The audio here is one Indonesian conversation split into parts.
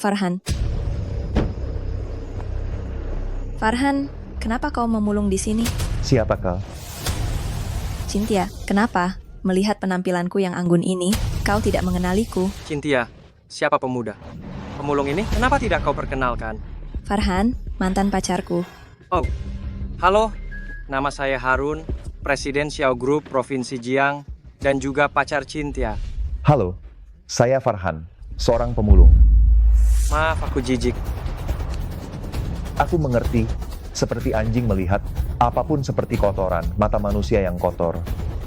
Farhan. Farhan, kenapa kau memulung di sini? Siapa kau? Cynthia, kenapa? Melihat penampilanku yang anggun ini, kau tidak mengenaliku. Cynthia, siapa pemuda? Pemulung ini kenapa tidak kau perkenalkan? Farhan, mantan pacarku. Oh, halo. Nama saya Harun, Presiden Xiao Group Provinsi Jiang, dan juga pacar Cynthia. Halo, saya Farhan, seorang pemulung. Maaf, aku jijik. Aku mengerti, seperti anjing melihat apapun seperti kotoran, mata manusia yang kotor.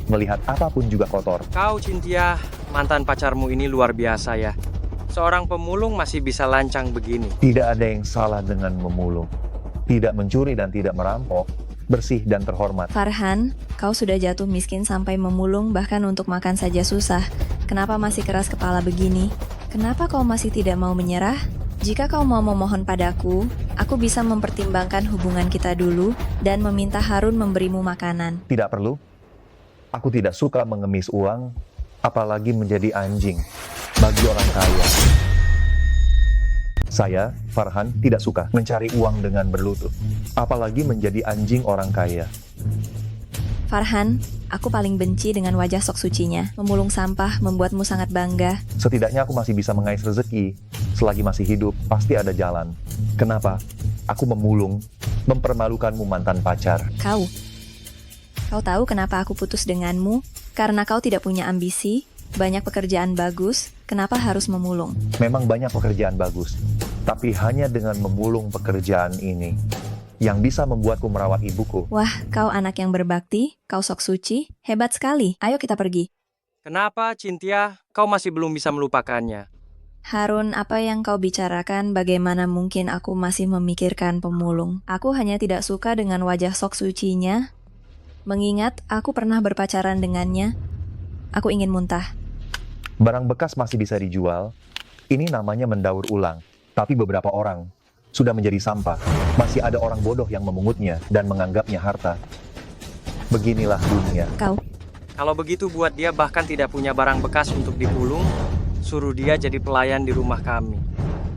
Melihat apapun juga kotor. Kau, Cynthia, mantan pacarmu ini luar biasa ya. Seorang pemulung masih bisa lancang begini. Tidak ada yang salah dengan memulung. Tidak mencuri dan tidak merampok, bersih dan terhormat. Farhan, kau sudah jatuh miskin sampai memulung bahkan untuk makan saja susah. Kenapa masih keras kepala begini? Kenapa kau masih tidak mau menyerah? Jika kau mau memohon padaku, aku bisa mempertimbangkan hubungan kita dulu dan meminta Harun memberimu makanan. Tidak perlu. Aku tidak suka mengemis uang, apalagi menjadi anjing bagi orang kaya. Saya, Farhan, tidak suka mencari uang dengan berlutut, apalagi menjadi anjing orang kaya. Farhan, aku paling benci dengan wajah sok sucinya. Memulung sampah membuatmu sangat bangga. Setidaknya aku masih bisa mengais rezeki. Selagi masih hidup, pasti ada jalan. Kenapa? Aku memulung, mempermalukanmu mantan pacar. Kau tahu kenapa aku putus denganmu? Karena kau tidak punya ambisi, banyak pekerjaan bagus, kenapa harus memulung? Memang banyak pekerjaan bagus, tapi hanya dengan memulung pekerjaan ini yang bisa membuatku merawat ibuku. Wah, kau anak yang berbakti, kau sok suci, hebat sekali. Ayo kita pergi. Kenapa, Cynthia, kau masih belum bisa melupakannya? Harun, apa yang kau bicarakan, bagaimana mungkin aku masih memikirkan pemulung? Aku hanya tidak suka dengan wajah sok sucinya. Mengingat aku pernah berpacaran dengannya, aku ingin muntah. Barang bekas masih bisa dijual. Ini namanya mendaur ulang. Tapi beberapa orang sudah menjadi sampah. Masih ada orang bodoh yang memungutnya dan menganggapnya harta. Beginilah dunia. Kalau begitu buat dia bahkan tidak punya barang bekas untuk dipulung, suruh dia jadi pelayan di rumah kami.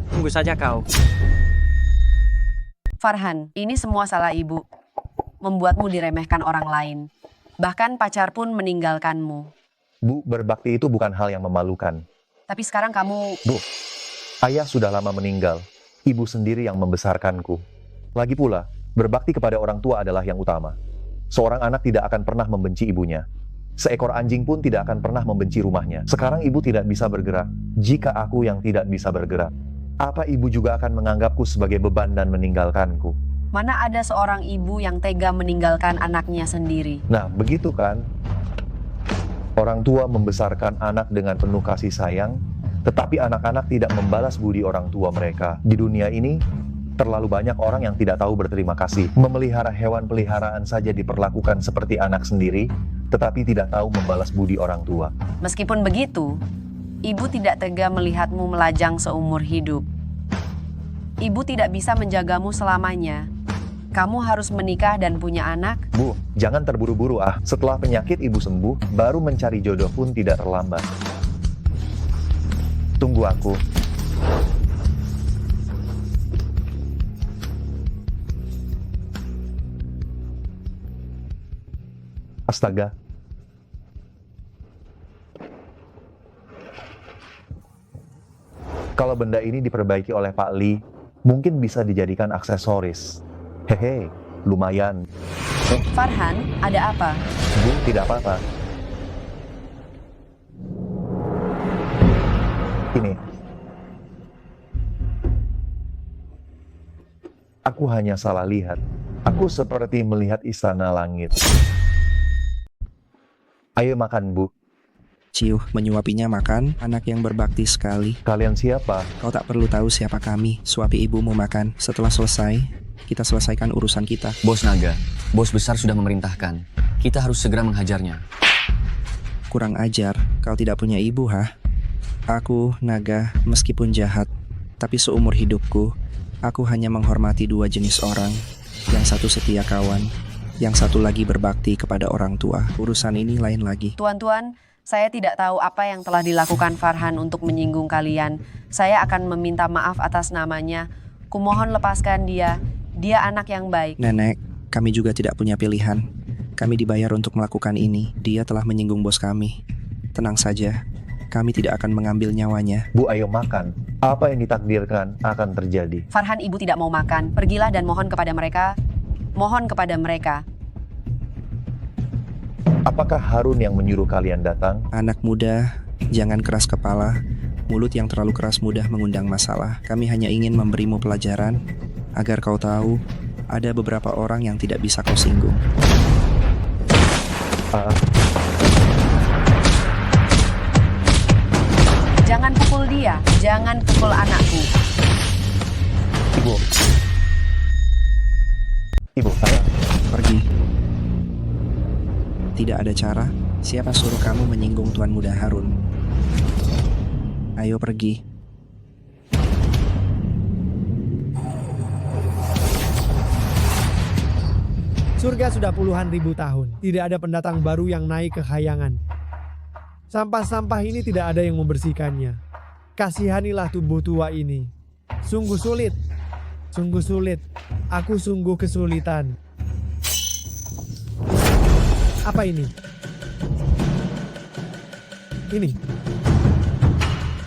Tunggu saja kau. Farhan, ini semua salah ibu. Membuatmu diremehkan orang lain. Bahkan pacar pun meninggalkanmu. Bu, berbakti itu bukan hal yang memalukan. Tapi sekarang kamu... Bu, ayah sudah lama meninggal. Ibu sendiri yang membesarkanku. Lagi pula, berbakti kepada orang tua adalah yang utama. Seorang anak tidak akan pernah membenci ibunya. Seekor anjing pun tidak akan pernah membenci rumahnya. Sekarang ibu tidak bisa bergerak. Jika aku yang tidak bisa bergerak, apa ibu juga akan menganggapku sebagai beban dan meninggalkanku? Mana ada seorang ibu yang tega meninggalkan anaknya sendiri? Nah, begitu kan? Orang tua membesarkan anak dengan penuh kasih sayang, tetapi anak-anak tidak membalas budi orang tua mereka. Di dunia ini, terlalu banyak orang yang tidak tahu berterima kasih. Memelihara hewan peliharaan saja diperlakukan seperti anak sendiri, tetapi tidak tahu membalas budi orang tua. Meskipun begitu, ibu tidak tega melihatmu melajang seumur hidup. Ibu tidak bisa menjagamu selamanya. Kamu harus menikah dan punya anak. Bu, jangan terburu-buru ah. Setelah penyakit ibu sembuh, baru mencari jodoh pun tidak terlambat. Tunggu aku. Astaga. Kalau benda ini diperbaiki oleh Pak Lee, mungkin bisa dijadikan aksesoris. Hehe, lumayan. Farhan, ada apa? Bu, tidak apa-apa. Ini. Aku hanya salah lihat. Aku seperti melihat istana langit. Ayo makan, Bu. Ciuh menyuapinya makan, anak yang berbakti sekali. Kalian siapa? Kau tak perlu tahu siapa kami. Suapi ibumu makan. Setelah selesai, kita selesaikan urusan kita. Bos Naga, bos besar sudah memerintahkan. Kita harus segera menghajarnya. Kurang ajar, kau tidak punya ibu, ha? Aku, Naga, meskipun jahat, tapi seumur hidupku, aku hanya menghormati dua jenis orang. Yang satu setia kawan, yang satu lagi berbakti kepada orang tua. Urusan ini lain lagi. Tuan-tuan, Saya tidak tahu apa yang telah dilakukan Farhan untuk menyinggung kalian. Saya akan meminta maaf atas namanya. Kumohon lepaskan dia. Dia anak yang baik. Nenek, kami juga tidak punya pilihan. Kami dibayar untuk melakukan ini. Dia telah menyinggung bos kami. Tenang saja, kami tidak akan mengambil nyawanya. Bu, ayo makan. Apa yang ditakdirkan akan terjadi. Farhan, ibu tidak mau makan. Pergilah dan mohon kepada mereka. Mohon kepada mereka. Apakah Harun yang menyuruh kalian datang? Anak muda, jangan keras kepala. Mulut yang terlalu keras mudah mengundang masalah. Kami hanya ingin memberimu pelajaran agar kau tahu ada beberapa orang yang tidak bisa kau singgung. Jangan pukul dia. Jangan pukul anakku. Ibu, saya. Pergi. Tidak ada cara. Siapa suruh kamu menyinggung Tuan Muda Harun? Ayo pergi. Surga sudah puluhan ribu tahun. Tidak ada pendatang baru yang naik ke khayangan. Sampah-sampah ini tidak ada yang membersihkannya. Kasihanilah tubuh tua ini. Sungguh sulit. Sungguh sulit. Aku sungguh kesulitan. Apa ini?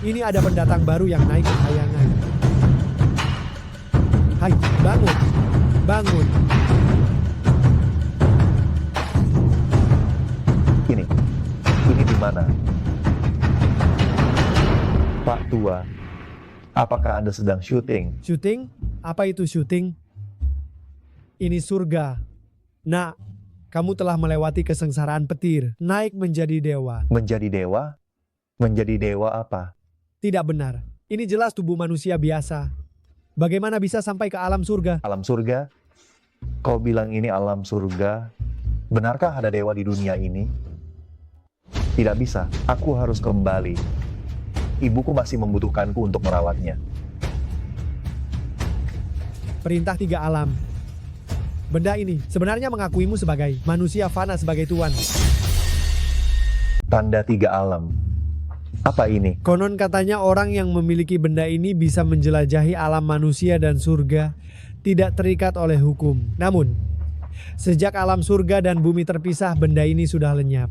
Ini ada pendatang baru yang naik ke khayangan. Hai, bangun. Bangun. Ini di mana? Pak Tua, apakah Anda sedang syuting? Syuting? Apa itu syuting? Ini surga. Nak, kamu telah melewati kesengsaraan petir, naik menjadi dewa. Menjadi dewa? Menjadi dewa apa? Tidak benar. Ini jelas tubuh manusia biasa. Bagaimana bisa sampai ke alam surga? Alam surga? Kau bilang ini alam surga? Benarkah ada dewa di dunia ini? Tidak bisa, aku harus kembali. Ibuku masih membutuhkanku untuk merawatnya. Perintah tiga alam. Benda ini sebenarnya mengakuimu sebagai manusia fana sebagai tuan. Tanda tiga alam. Apa ini? Konon katanya orang yang memiliki benda ini bisa menjelajahi alam manusia dan surga, tidak terikat oleh hukum. Namun, sejak alam surga dan bumi terpisah, benda ini sudah lenyap.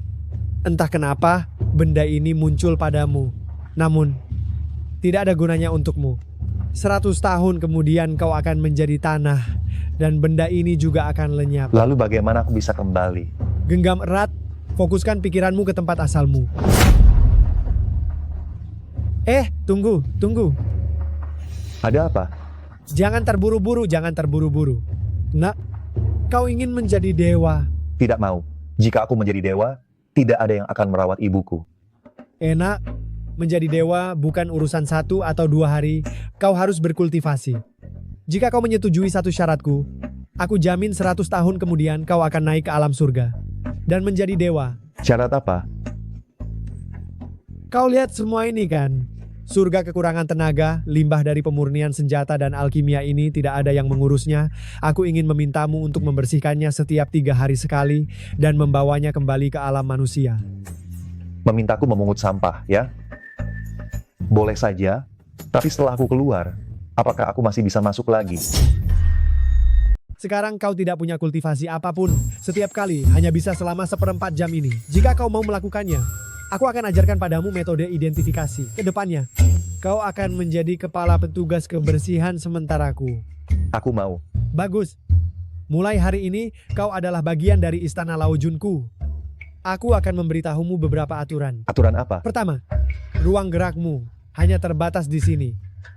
Entah kenapa, benda ini muncul padamu. Namun, tidak ada gunanya untukmu. 100 tahun kemudian kau akan menjadi tanah, dan benda ini juga akan lenyap. Lalu bagaimana aku bisa kembali? Genggam erat, fokuskan pikiranmu ke tempat asalmu. Tunggu. Ada apa? Jangan terburu-buru, jangan terburu-buru. Nak, kau ingin menjadi dewa. Tidak mau. Jika aku menjadi dewa, tidak ada yang akan merawat ibuku. Enak, menjadi dewa bukan urusan 1 atau 2 hari. Kau harus berkultivasi. Jika kau menyetujui satu syaratku, aku jamin 100 tahun kemudian kau akan naik ke alam surga dan menjadi dewa. Syarat apa? Kau lihat semua ini kan? Surga kekurangan tenaga, limbah dari pemurnian senjata dan alkimia ini tidak ada yang mengurusnya. Aku ingin memintamu untuk membersihkannya setiap 3 hari sekali dan membawanya kembali ke alam manusia. Memintaku memungut sampah, ya? Boleh saja, tapi setelah aku keluar, apakah aku masih bisa masuk lagi? Sekarang kau tidak punya kultivasi apapun. Setiap kali hanya bisa selama 1/4 jam ini. Jika kau mau melakukannya, aku akan ajarkan padamu metode identifikasi. Kedepannya, kau akan menjadi kepala petugas kebersihan sementaraku. Aku mau. Bagus. Mulai hari ini, kau adalah bagian dari istana Laojunku. Aku akan memberitahumu beberapa aturan. Aturan apa? Pertama, ruang gerakmu hanya terbatas di sini.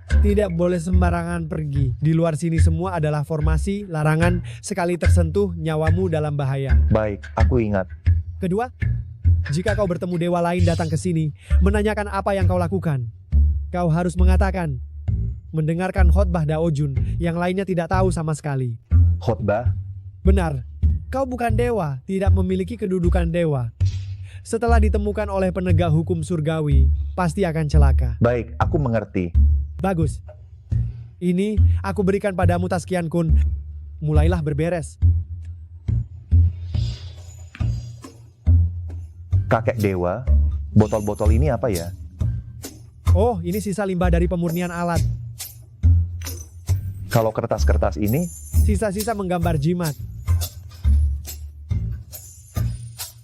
Tidak boleh sembarangan pergi. Di luar sini semua adalah formasi, larangan, sekali tersentuh nyawamu dalam bahaya. Baik, aku ingat. Kedua, jika kau bertemu dewa lain datang ke sini, menanyakan apa yang kau lakukan, kau harus mengatakan, mendengarkan khotbah Daojun, yang lainnya tidak tahu sama sekali. Khotbah? Benar, kau bukan dewa, tidak memiliki kedudukan dewa. Setelah ditemukan oleh penegak hukum surgawi, pasti akan celaka. Baik, aku mengerti. Bagus. Ini aku berikan padamu Taskian Kun. Mulailah berberes. Kakek dewa, Botol-botol ini apa ya? Oh, ini sisa limbah dari pemurnian alat. Kalau kertas-kertas ini, Sisa-sisa menggambar jimat.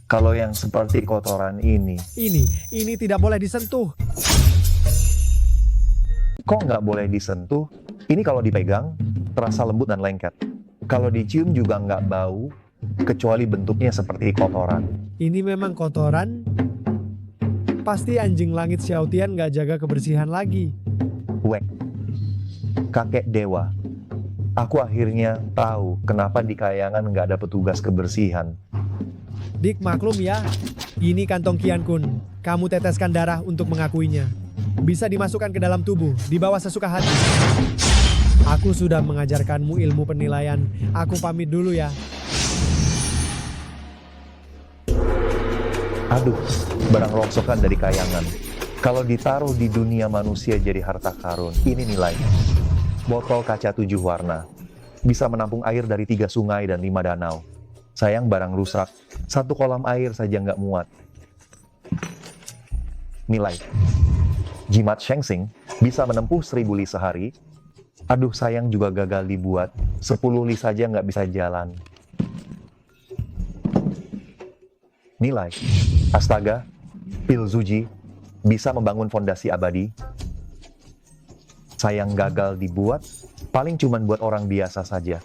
kalau yang seperti kotoran ini, Ini tidak boleh disentuh. kok nggak boleh disentuh? Ini kalau dipegang, terasa lembut dan lengket. Kalau dicium juga nggak bau, kecuali bentuknya seperti kotoran. Ini memang kotoran. Pasti anjing langit Xiaotian nggak jaga kebersihan lagi. Wek, kakek dewa. Aku akhirnya tahu kenapa di kayangan nggak ada petugas kebersihan. Dik, maklum ya. Ini kantong Qian Kun. Kamu teteskan darah untuk mengakuinya. Bisa dimasukkan ke dalam tubuh, dibawa sesuka hati. Aku sudah mengajarkanmu ilmu penilaian. Aku pamit dulu ya. Aduh, barang rongsokan dari kayangan. Kalau ditaruh di dunia manusia jadi harta karun, ini nilainya. Botol kaca 7 warna. Bisa menampung air dari 3 sungai dan 5 danau. Sayang barang rusak, 1 kolam air saja nggak muat. Nilai. Jimat Shengsing bisa menempuh 1000 li sehari. Aduh, sayang juga gagal dibuat. 10 li saja nggak bisa jalan. Nilai. Astaga, pil Zuji bisa membangun fondasi abadi. Sayang gagal dibuat, paling cuman buat orang biasa saja.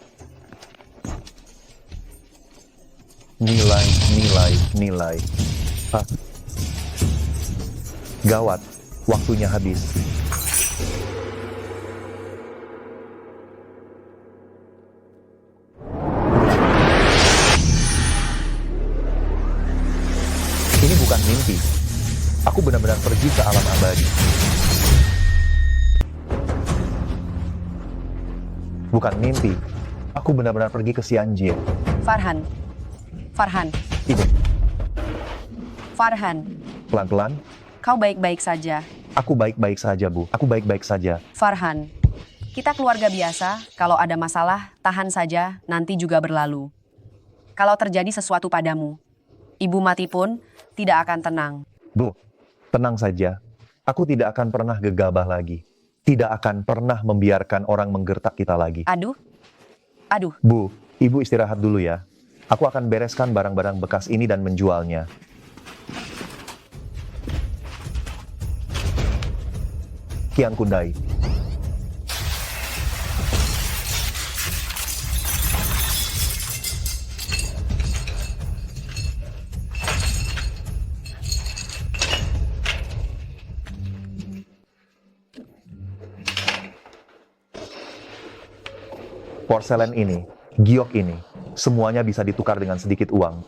Nilai. Hah? Gawat, waktunya habis. Ini bukan mimpi. Aku benar-benar pergi ke alam abadi. Bukan mimpi. Aku benar-benar pergi ke Xianjie. Farhan. Ibu, Farhan, pelan-pelan. kau baik-baik saja. Aku baik-baik saja, Bu. Aku baik-baik saja. Farhan, kita keluarga biasa. Kalau ada masalah, tahan saja, nanti juga berlalu. Kalau terjadi sesuatu padamu, ibu mati pun tidak akan tenang. Bu, tenang saja. Aku tidak akan pernah gegabah lagi. Tidak akan pernah membiarkan orang menggertak kita lagi. Aduh, Bu, Ibu istirahat dulu ya. Aku akan bereskan barang-barang bekas ini dan menjualnya. Qian Kundai. Porselen ini, giok ini, semuanya bisa ditukar dengan sedikit uang.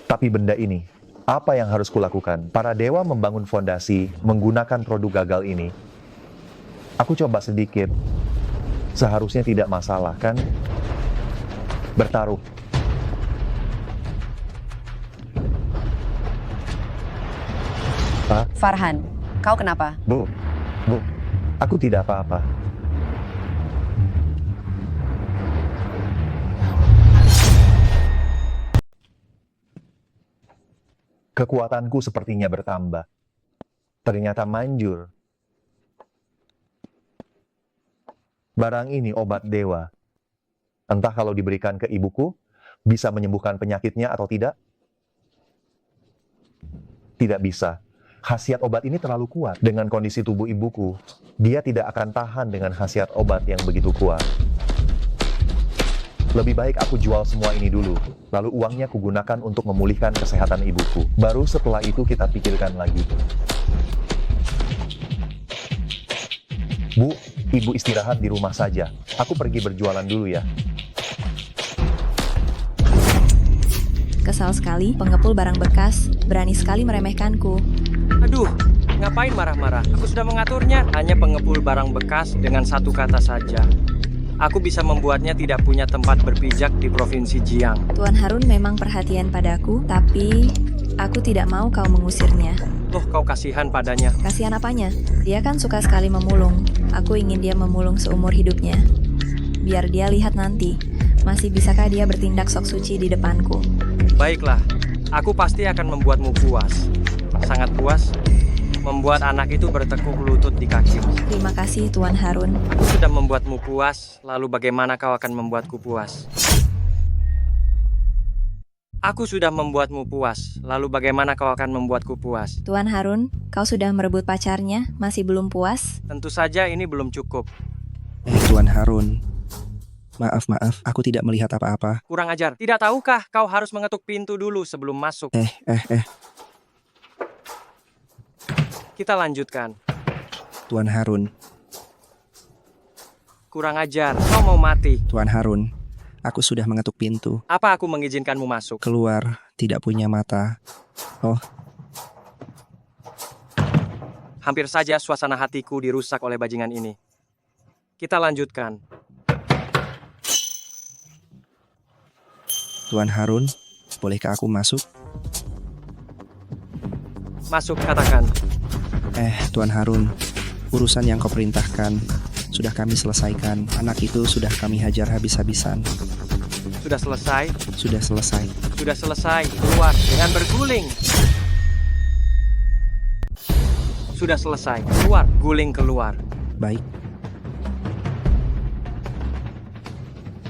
Tapi benda ini, apa yang harus kulakukan? Para dewa membangun fondasi menggunakan produk gagal ini. Aku coba sedikit. Seharusnya tidak masalah, kan? Bertaruh. Pak, Farhan, kau kenapa? Bu, aku tidak apa-apa. Kekuatanku sepertinya bertambah. Ternyata manjur. Barang ini obat dewa. Entah kalau diberikan ke ibuku, bisa menyembuhkan penyakitnya atau tidak? Tidak bisa. Khasiat obat ini terlalu kuat. Dengan kondisi tubuh ibuku, dia tidak akan tahan dengan khasiat obat yang begitu kuat. Lebih baik aku jual semua ini dulu, lalu uangnya kugunakan untuk memulihkan kesehatan ibuku. Baru setelah itu kita pikirkan lagi. Bu, Ibu istirahat di rumah saja. Aku pergi berjualan dulu ya. Kesal sekali, pengepul barang bekas, berani sekali meremehkanku. Aduh, ngapain marah-marah? Aku sudah mengaturnya. Hanya pengepul barang bekas dengan satu kata saja. Aku bisa membuatnya tidak punya tempat berpijak di Provinsi Jiang. Tuan Harun memang perhatian padaku, tapi aku tidak mau kau mengusirnya. Loh, kau kasihan padanya. Kasihan apanya? Dia kan suka sekali memulung. Aku ingin dia memulung seumur hidupnya. Biar dia lihat nanti, masih bisakah dia bertindak sok suci di depanku. Baiklah, Aku pasti akan membuatmu puas. Sangat puas. Membuat anak itu bertekuk lutut di kakimu. Terima kasih, Tuan Harun. Aku sudah membuatmu puas, lalu bagaimana kau akan membuatku puas? Aku sudah membuatmu puas, lalu bagaimana kau akan membuatku puas? Tuan Harun, kau sudah merebut pacarnya, masih belum puas? Tentu saja ini belum cukup. Tuan Harun. Maaf, aku tidak melihat apa-apa. Kurang ajar. Tidak tahukah kau harus mengetuk pintu dulu sebelum masuk? Kita lanjutkan. Tuan Harun. Kurang ajar. Kau mau mati. Tuan Harun. Aku sudah mengetuk pintu. Apa aku mengizinkanmu masuk? Keluar, tidak punya mata. Oh, Hampir saja suasana hatiku dirusak oleh bajingan ini. Kita lanjutkan. Tuan Harun, bolehkah aku masuk? Masuk, katakan. Tuan Harun, urusan yang kau perintahkan sudah kami selesaikan. Anak itu sudah kami hajar habis-habisan. Sudah selesai? Sudah selesai. Sudah selesai. Keluar dengan berguling. Sudah selesai. Keluar. Guling keluar. Baik.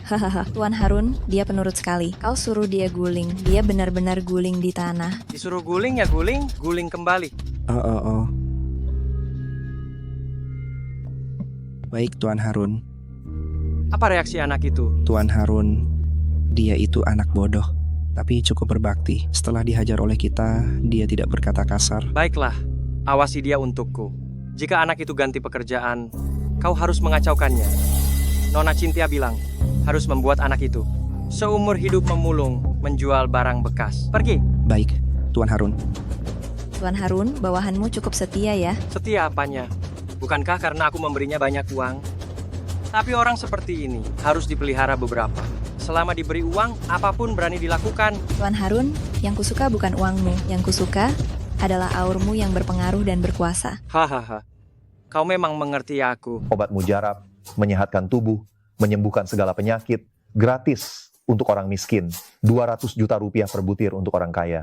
Hahaha, Tuan Harun, dia penurut sekali. Kau suruh dia guling, dia benar-benar guling di tanah. Disuruh guling ya guling. Guling kembali. Oh. Baik, Tuan Harun. Apa reaksi anak itu? Tuan Harun, dia itu anak bodoh, tapi cukup berbakti. Setelah dihajar oleh kita, dia tidak berkata kasar. Baiklah. Awasi dia untukku. Jika anak itu ganti pekerjaan, kau harus mengacaukannya. Nona Cynthia bilang, harus membuat anak itu seumur hidup memulung, menjual barang bekas. Pergi. Baik, Tuan Harun. Tuan Harun, bawahanmu cukup setia ya. Setia apanya? Bukankah karena aku memberinya banyak uang? Tapi orang seperti ini harus dipelihara beberapa. Selama diberi uang, apapun berani dilakukan. Tuan Harun, yang kusuka bukan uangmu. Yang kusuka adalah aurmu yang berpengaruh dan berkuasa. Hahaha. Kau memang mengerti aku. Obat mujarab, menyehatkan tubuh, menyembuhkan segala penyakit, gratis untuk orang miskin, 200 juta rupiah per butir untuk orang kaya.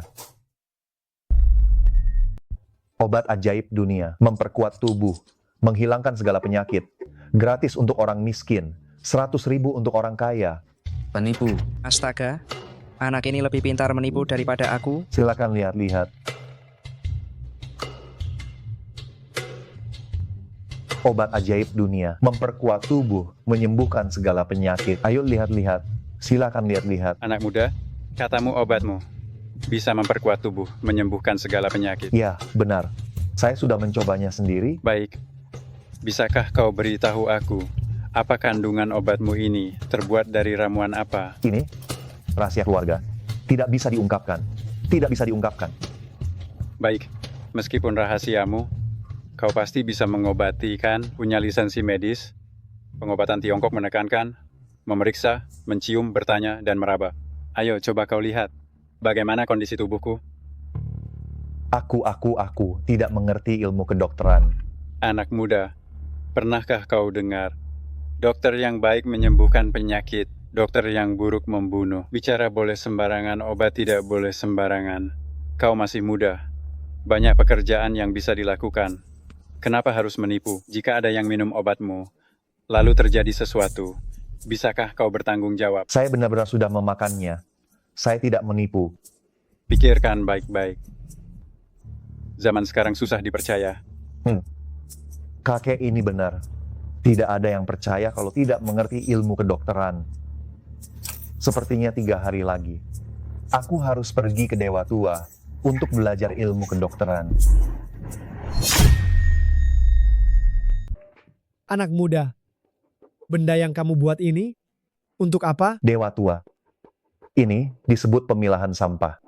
Obat ajaib dunia, memperkuat tubuh, menghilangkan segala penyakit, gratis untuk orang miskin, 100.000 untuk orang kaya. Penipu. Astaga, anak ini lebih pintar menipu daripada aku. Silakan lihat-lihat. Obat ajaib dunia, memperkuat tubuh, menyembuhkan segala penyakit. Ayo lihat-lihat, silakan lihat-lihat. Anak muda, katamu obatmu bisa memperkuat tubuh, menyembuhkan segala penyakit. Ya, benar. Saya sudah mencobanya sendiri. Baik, bisakah kau beritahu aku, apa kandungan obatmu ini, terbuat dari ramuan apa? Ini rahasia keluarga. Tidak bisa diungkapkan. Tidak bisa diungkapkan. Baik, meskipun rahasiamu, kau pasti bisa mengobati kan, punya lisensi medis. Pengobatan Tiongkok menekankan, memeriksa, mencium, bertanya, dan meraba. Ayo, coba kau lihat. Bagaimana kondisi tubuhku? Aku tidak mengerti ilmu kedokteran. Anak muda, pernahkah kau dengar? Dokter yang baik menyembuhkan penyakit, dokter yang buruk membunuh. Bicara boleh sembarangan, obat tidak boleh sembarangan. Kau masih muda. Banyak pekerjaan yang bisa dilakukan. Kenapa harus menipu? Jika ada yang minum obatmu, lalu terjadi sesuatu, bisakah kau bertanggung jawab? Saya benar-benar sudah memakannya. Saya tidak menipu. Pikirkan baik-baik. Zaman sekarang susah dipercaya. Kakek ini benar. Tidak ada yang percaya kalau tidak mengerti ilmu kedokteran. Sepertinya 3 hari lagi, aku harus pergi ke Dewa Tua untuk belajar ilmu kedokteran. Anak muda, benda yang kamu buat ini untuk apa? Dewa Tua. Ini disebut pemilahan sampah.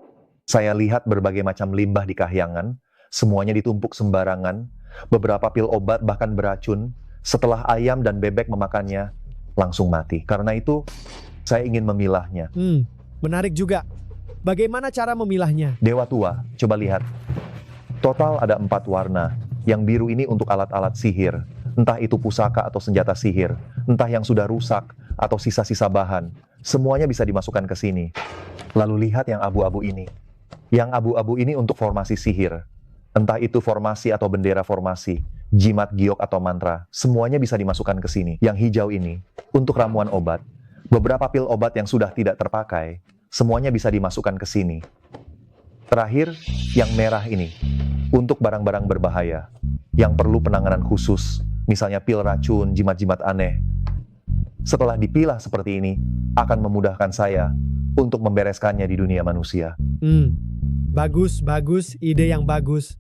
Saya lihat berbagai macam limbah di kahyangan, semuanya ditumpuk sembarangan, beberapa pil obat bahkan beracun. Setelah ayam dan bebek memakannya, langsung mati. Karena itu, saya ingin memilahnya. Menarik juga. Bagaimana cara memilahnya? Dewa Tua, coba lihat. Total ada 4 warna. Yang biru ini untuk alat-alat sihir. Entah itu pusaka atau senjata sihir. Entah yang sudah rusak atau sisa-sisa bahan. Semuanya bisa dimasukkan ke sini. Lalu lihat yang abu-abu ini. Yang abu-abu ini untuk formasi sihir. Entah itu formasi atau bendera formasi, jimat giok atau mantra, semuanya bisa dimasukkan ke sini. Yang hijau ini, untuk ramuan obat. Beberapa pil obat yang sudah tidak terpakai, semuanya bisa dimasukkan ke sini. Terakhir, yang merah ini, untuk barang-barang berbahaya, yang perlu penanganan khusus, misalnya pil racun, jimat-jimat aneh. Setelah dipilah seperti ini, akan memudahkan saya untuk membereskannya di dunia manusia. Bagus, ide yang bagus.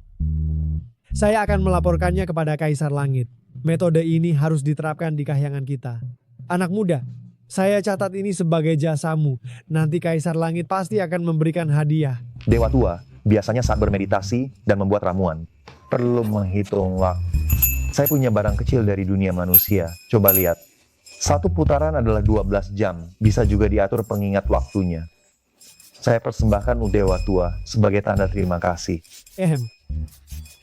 Saya akan melaporkannya kepada Kaisar Langit. Metode ini harus diterapkan di kahyangan kita. Anak muda, saya catat ini sebagai jasamu. Nanti Kaisar Langit pasti akan memberikan hadiah. Dewa tua biasanya saat bermeditasi dan membuat ramuan perlu menghitung waktu. Saya punya barang kecil dari dunia manusia. Coba lihat. Satu putaran adalah 12 jam. Bisa juga diatur pengingat waktunya. Saya persembahkan Dewa tua sebagai tanda terima kasih.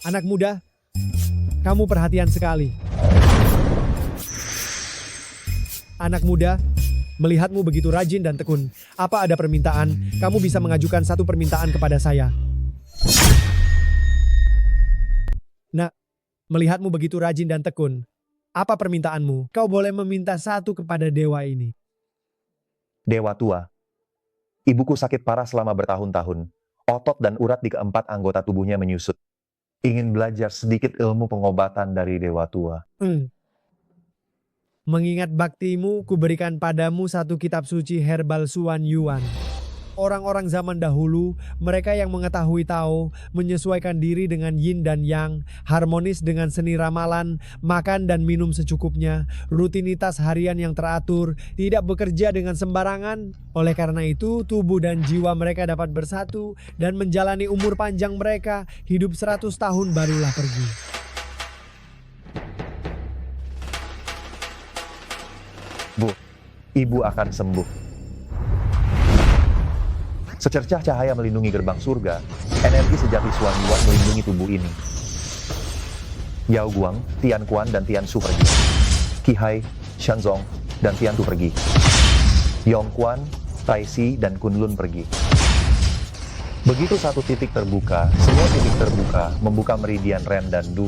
Anak muda, kamu perhatian sekali. Anak muda, melihatmu begitu rajin dan tekun. Apa ada permintaan? Kamu bisa mengajukan satu permintaan kepada saya. Nah, melihatmu begitu rajin dan tekun. Apa permintaanmu? Kau boleh meminta satu kepada dewa ini. Dewa tua, ibuku sakit parah selama bertahun-tahun. Otot dan urat di keempat anggota tubuhnya menyusut. Ingin belajar sedikit ilmu pengobatan dari Dewa tua. Mengingat baktimu, kuberikan padamu satu kitab suci herbal Suan Yuan. Orang-orang zaman dahulu, mereka yang mengetahui Tao, menyesuaikan diri dengan yin dan yang, harmonis dengan seni ramalan, makan dan minum secukupnya, rutinitas harian yang teratur, tidak bekerja dengan sembarangan. Oleh karena itu, tubuh dan jiwa mereka dapat bersatu dan menjalani umur panjang mereka, hidup 100 tahun barulah pergi. Bu, ibu akan sembuh. Secercah cahaya melindungi gerbang surga, energi sejati Suan Yuan melindungi tubuh ini. Yao Guang, Tian Quan, dan Tian Su pergi. Qi Hai, Shan Zong, dan Tian Tu pergi. Yong Quan, Tai Si, dan Kunlun pergi. Begitu satu titik terbuka, semua titik terbuka membuka meridian Ren dan Du,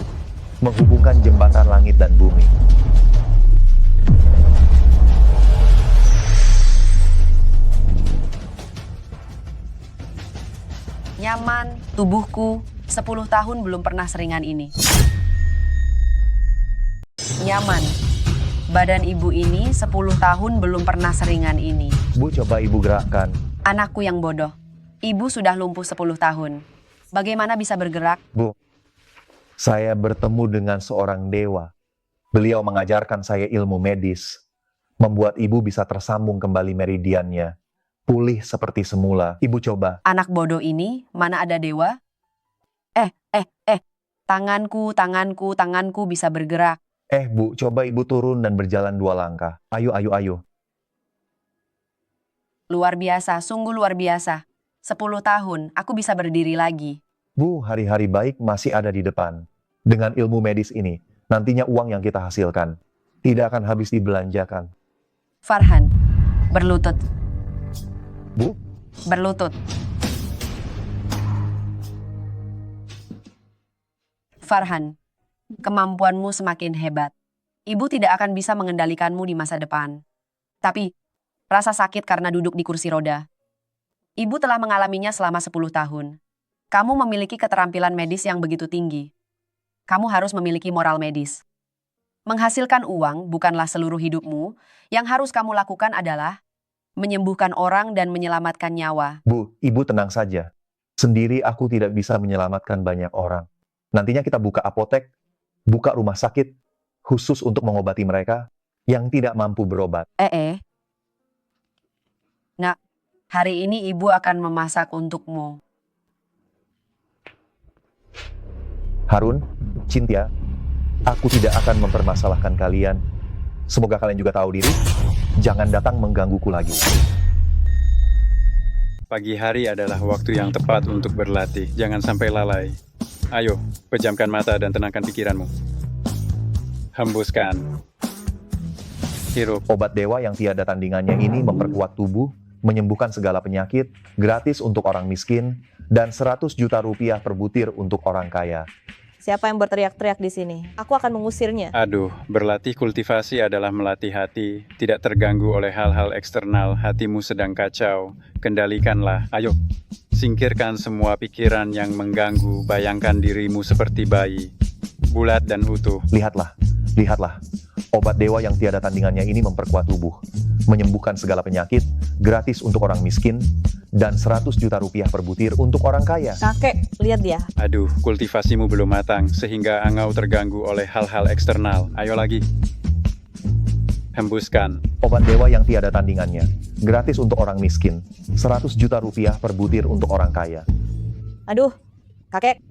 menghubungkan jembatan langit dan bumi. Nyaman, tubuhku, 10 tahun belum pernah seringan ini. Nyaman, badan ibu ini 10 tahun belum pernah seringan ini. Bu, coba ibu gerakkan. Anakku yang bodoh, ibu sudah lumpuh 10 tahun. Bagaimana bisa bergerak? Bu, saya bertemu dengan seorang dewa. Beliau mengajarkan saya ilmu medis, membuat ibu bisa tersambung kembali meridiannya. Pulih seperti semula. Ibu coba. Anak bodoh ini, mana ada dewa? Tanganku bisa bergerak. Bu, coba ibu turun dan berjalan 2 langkah. Ayo. Luar biasa, sungguh luar biasa. 10 tahun, aku bisa berdiri lagi. Bu, hari-hari baik masih ada di depan. Dengan ilmu medis ini, nantinya uang yang kita hasilkan tidak akan habis dibelanjakan. Farhan, berlutut. Bu? Berlutut. Farhan, kemampuanmu semakin hebat. Ibu tidak akan bisa mengendalikanmu di masa depan. Tapi, rasa sakit karena duduk di kursi roda. Ibu telah mengalaminya selama 10 tahun. Kamu memiliki keterampilan medis yang begitu tinggi. Kamu harus memiliki moral medis. Menghasilkan uang bukanlah seluruh hidupmu. Yang harus kamu lakukan adalah menyembuhkan orang dan menyelamatkan nyawa. Bu, ibu tenang saja. Sendiri aku tidak bisa menyelamatkan banyak orang. Nantinya kita buka apotek, buka rumah sakit, khusus untuk mengobati mereka yang tidak mampu berobat. Nak, hari ini ibu akan memasak untukmu. Harun, Cynthia, aku tidak akan mempermasalahkan kalian. Semoga kalian juga tahu diri. Jangan datang menggangguku lagi. Pagi hari adalah waktu yang tepat untuk berlatih. Jangan sampai lalai. Ayo, pejamkan mata dan tenangkan pikiranmu. Hembuskan. Hirup. Obat dewa yang tiada tandingannya ini memperkuat tubuh, menyembuhkan segala penyakit, gratis untuk orang miskin, dan 100 juta rupiah per butir untuk orang kaya. Siapa yang berteriak-teriak di sini? Aku akan mengusirnya. Aduh, berlatih kultivasi adalah melatih hati, tidak terganggu oleh hal-hal eksternal, hatimu sedang kacau, kendalikanlah. Ayo, singkirkan semua pikiran yang mengganggu, bayangkan dirimu seperti bayi, bulat dan utuh. Lihatlah, lihatlah. Obat dewa yang tiada tandingannya ini memperkuat tubuh, menyembuhkan segala penyakit, gratis untuk orang miskin, dan 100 juta rupiah per butir untuk orang kaya. Kakek, lihat dia. Aduh, kultivasimu belum matang, sehingga engkau terganggu oleh hal-hal eksternal. Ayo lagi. Hembuskan. Obat dewa yang tiada tandingannya, gratis untuk orang miskin, 100 juta rupiah per butir untuk orang kaya. Aduh, kakek.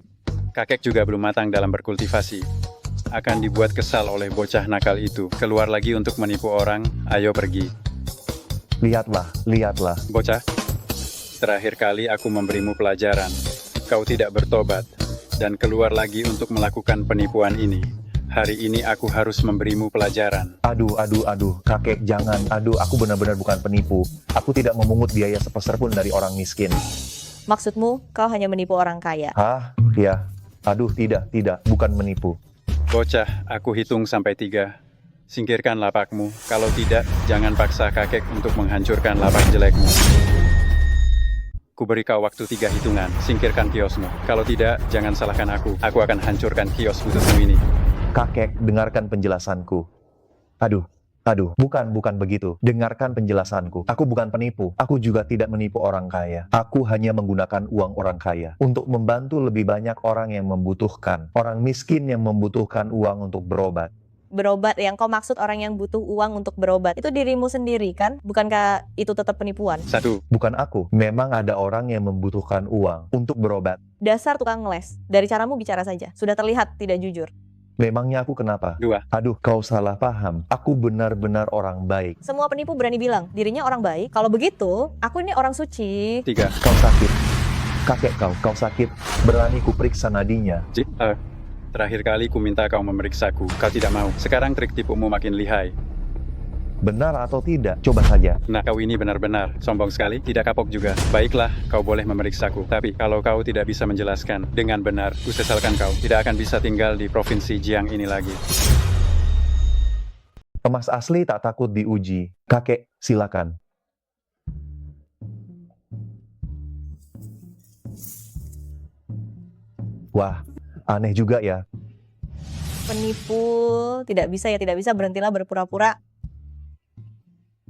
Kakek juga belum matang dalam berkultivasi. Akan dibuat kesal oleh bocah nakal itu. Keluar lagi untuk menipu orang, ayo pergi. Lihatlah, lihatlah. Bocah, terakhir kali aku memberimu pelajaran. Kau tidak bertobat, dan keluar lagi untuk melakukan penipuan ini. Hari ini aku harus memberimu pelajaran. Aduh, kakek jangan. Aduh, aku benar-benar bukan penipu. Aku tidak memungut biaya sepeser pun dari orang miskin. Maksudmu, kau hanya menipu orang kaya? Hah? Ya. Aduh, tidak, bukan menipu. Bocah, aku hitung sampai 3. Singkirkan lapakmu. Kalau tidak, jangan paksa kakek untuk menghancurkan lapak jelekmu. Ku beri kau waktu 3 hitungan. Singkirkan kiosmu. Kalau tidak, jangan salahkan aku. Aku akan hancurkan kios khususmu ini. Kakek, dengarkan penjelasanku. Aduh, bukan begitu. Dengarkan penjelasanku. Aku bukan penipu. Aku juga tidak menipu orang kaya. Aku hanya menggunakan uang orang kaya untuk membantu lebih banyak orang yang membutuhkan. Orang miskin yang membutuhkan uang untuk berobat. Berobat, yang kau maksud orang yang butuh uang untuk berobat. Itu dirimu sendiri kan? Bukankah itu tetap penipuan? 1. Bukan aku. Memang ada orang yang membutuhkan uang untuk berobat. Dasar tukang ngeles. Dari caramu bicara saja. Sudah terlihat tidak jujur. Memangnya aku kenapa? 2. Aduh, kau salah paham. Aku benar-benar orang baik. Semua penipu berani bilang dirinya orang baik. Kalau begitu, aku ini orang suci. 3. Kau sakit. Kakek kau sakit. Berani ku periksa nadinya. Terakhir kali ku minta kau memeriksaku. Kau tidak mau. Sekarang trik tipumu makin lihai. Benar atau tidak? Coba saja. Nah, kau ini benar-benar sombong sekali, tidak kapok juga. Baiklah, kau boleh memeriksaku. Tapi kalau kau tidak bisa menjelaskan dengan benar, ku sesalkan kau. Tidak akan bisa tinggal di provinsi Jiang ini lagi. Emas asli tak takut diuji. Kakek, silakan. Wah, aneh juga ya. Penipu, tidak bisa, berhentilah berpura-pura.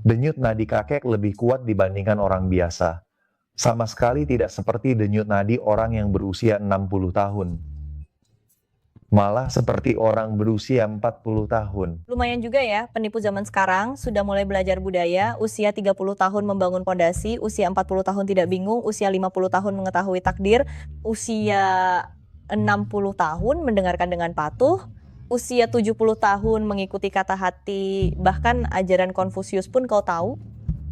Denyut nadi kakek lebih kuat dibandingkan orang biasa. Sama sekali tidak seperti denyut nadi orang yang berusia 60 tahun. Malah seperti orang berusia 40 tahun. Lumayan juga ya, penipu zaman sekarang sudah mulai belajar budaya, usia 30 tahun membangun pondasi, usia 40 tahun tidak bingung, usia 50 tahun mengetahui takdir, usia 60 tahun mendengarkan dengan patuh, usia 70 tahun mengikuti kata hati, bahkan ajaran Konfusius pun kau tahu.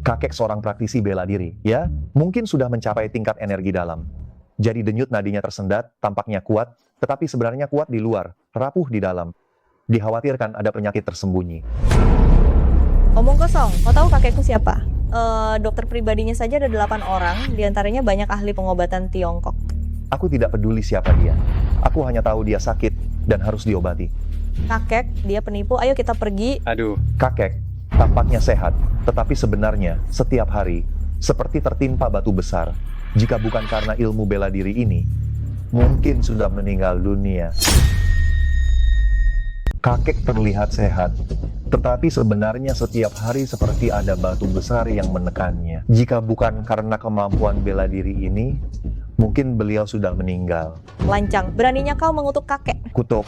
Kakek seorang praktisi bela diri, ya? Mungkin sudah mencapai tingkat energi dalam. Jadi denyut nadinya tersendat, tampaknya kuat, tetapi sebenarnya kuat di luar, rapuh di dalam. Dikhawatirkan ada penyakit tersembunyi. Omong kosong, kau tahu kakekku siapa? Dokter pribadinya saja ada 8 orang, diantaranya banyak ahli pengobatan Tiongkok. Aku tidak peduli siapa dia. Aku hanya tahu dia sakit dan harus diobati. Kakek, dia penipu, ayo kita pergi. Aduh, Kakek tampaknya sehat, tetapi sebenarnya setiap hari seperti tertimpa batu besar. Jika bukan karena ilmu bela diri ini, mungkin sudah meninggal dunia. Kakek terlihat sehat, tetapi sebenarnya setiap hari seperti ada batu besar yang menekannya. Jika bukan karena kemampuan bela diri ini, mungkin beliau sudah meninggal. Lancang, beraninya kau mengutuk kakek. Kutuk.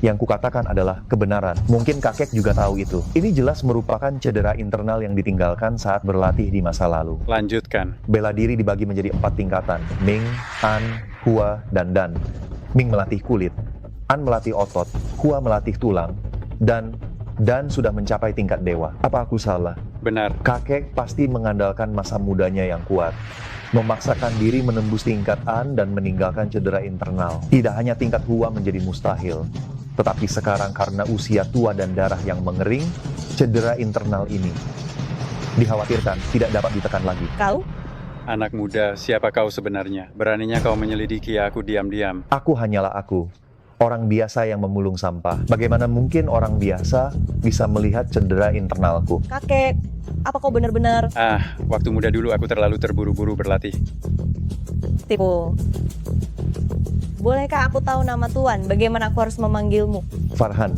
Yang kukatakan adalah kebenaran. Mungkin kakek juga tahu itu. Ini jelas merupakan cedera internal yang ditinggalkan saat berlatih di masa lalu. lanjutkan. Bela diri dibagi menjadi 4 tingkatan. Ming, An, Hua, dan Dan. Ming melatih kulit, An melatih otot, Hua melatih tulang, dan Dan sudah mencapai tingkat dewa. Apa aku salah? Benar. Kakek pasti mengandalkan masa mudanya yang kuat. Memaksakan diri menembus tingkat An dan meninggalkan cedera internal. Tidak hanya tingkat Hua menjadi mustahil, tetapi sekarang karena usia tua dan darah yang mengering, cedera internal ini dikhawatirkan tidak dapat ditekan lagi. Kau? Anak muda, siapa kau sebenarnya? Beraninya kau menyelidiki aku diam-diam. Aku hanyalah aku, orang biasa yang memulung sampah. Bagaimana mungkin orang biasa bisa melihat cedera internalku? Kakek, apa kau benar-benar Waktu muda dulu aku terlalu terburu-buru berlatih. tipu? Bolehkah aku tahu nama Tuan? Bagaimana aku harus memanggilmu? Farhan,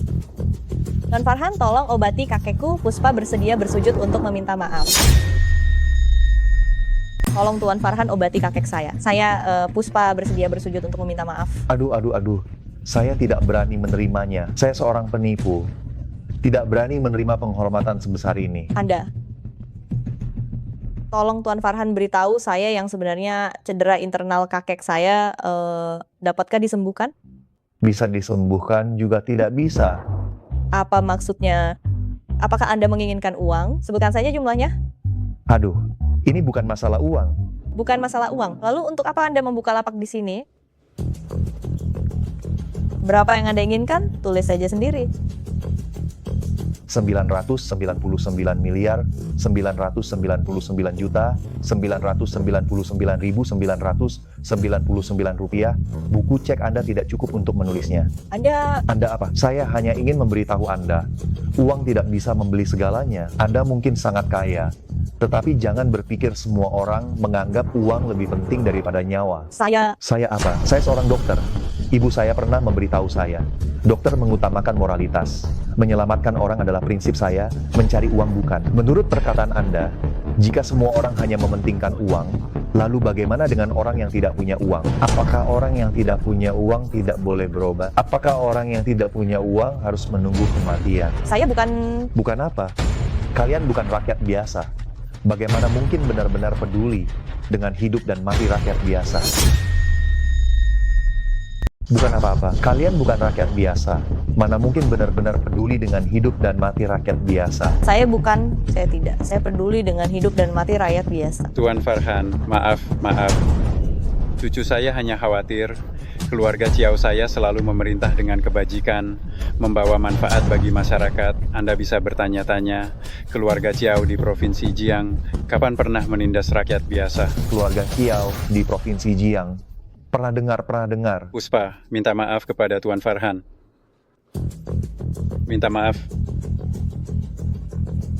Tuan Farhan, tolong obati kakekku. Puspa bersedia bersujud untuk meminta maaf. Tolong Tuan Farhan obati kakek saya. Puspa bersedia bersujud untuk meminta maaf. aduh. Saya tidak berani menerimanya. Saya seorang penipu. Tidak berani menerima penghormatan sebesar ini. Anda, tolong Tuan Farhan beritahu saya yang sebenarnya cedera internal kakek saya dapatkah disembuhkan? Bisa disembuhkan juga tidak bisa. Apa maksudnya? Apakah Anda menginginkan uang? Sebutkan saja jumlahnya. Aduh, ini bukan masalah uang. Bukan masalah uang. Lalu untuk apa Anda membuka lapak di sini? Berapa yang Anda inginkan? Tulis saja sendiri. 999 miliar 999 juta 999.999 rupiah. Buku cek Anda tidak cukup untuk menulisnya. Anda Apa? Saya hanya ingin memberitahu Anda, uang tidak bisa membeli segalanya. Anda mungkin sangat kaya, tetapi jangan berpikir semua orang menganggap uang lebih penting daripada nyawa. Saya Apa? Saya seorang dokter. Ibu saya pernah memberitahu saya, dokter mengutamakan moralitas. Menyelamatkan orang adalah prinsip saya, mencari uang bukan. Menurut perkataan Anda, jika semua orang hanya mementingkan uang, lalu bagaimana dengan orang yang tidak punya uang? Apakah orang yang tidak punya uang tidak boleh berobat? Apakah orang yang tidak punya uang harus menunggu kematian? bukan Apa? Kalian bukan rakyat biasa. Bagaimana mungkin benar-benar peduli dengan hidup dan mati rakyat biasa? Bukan apa-apa, kalian bukan rakyat biasa. Mana mungkin benar-benar peduli dengan hidup dan mati rakyat biasa? saya tidak. Saya peduli dengan hidup dan mati rakyat biasa. Tuan Farhan, maaf. Cucu saya hanya khawatir keluarga Ciao saya selalu memerintah dengan kebajikan, membawa manfaat bagi masyarakat. Anda bisa bertanya-tanya, keluarga Ciao di Provinsi Jiang, kapan pernah menindas rakyat biasa? Keluarga Ciao di Provinsi Jiang. Pernah dengar. Puspa, minta maaf kepada Tuan Farhan. Minta maaf.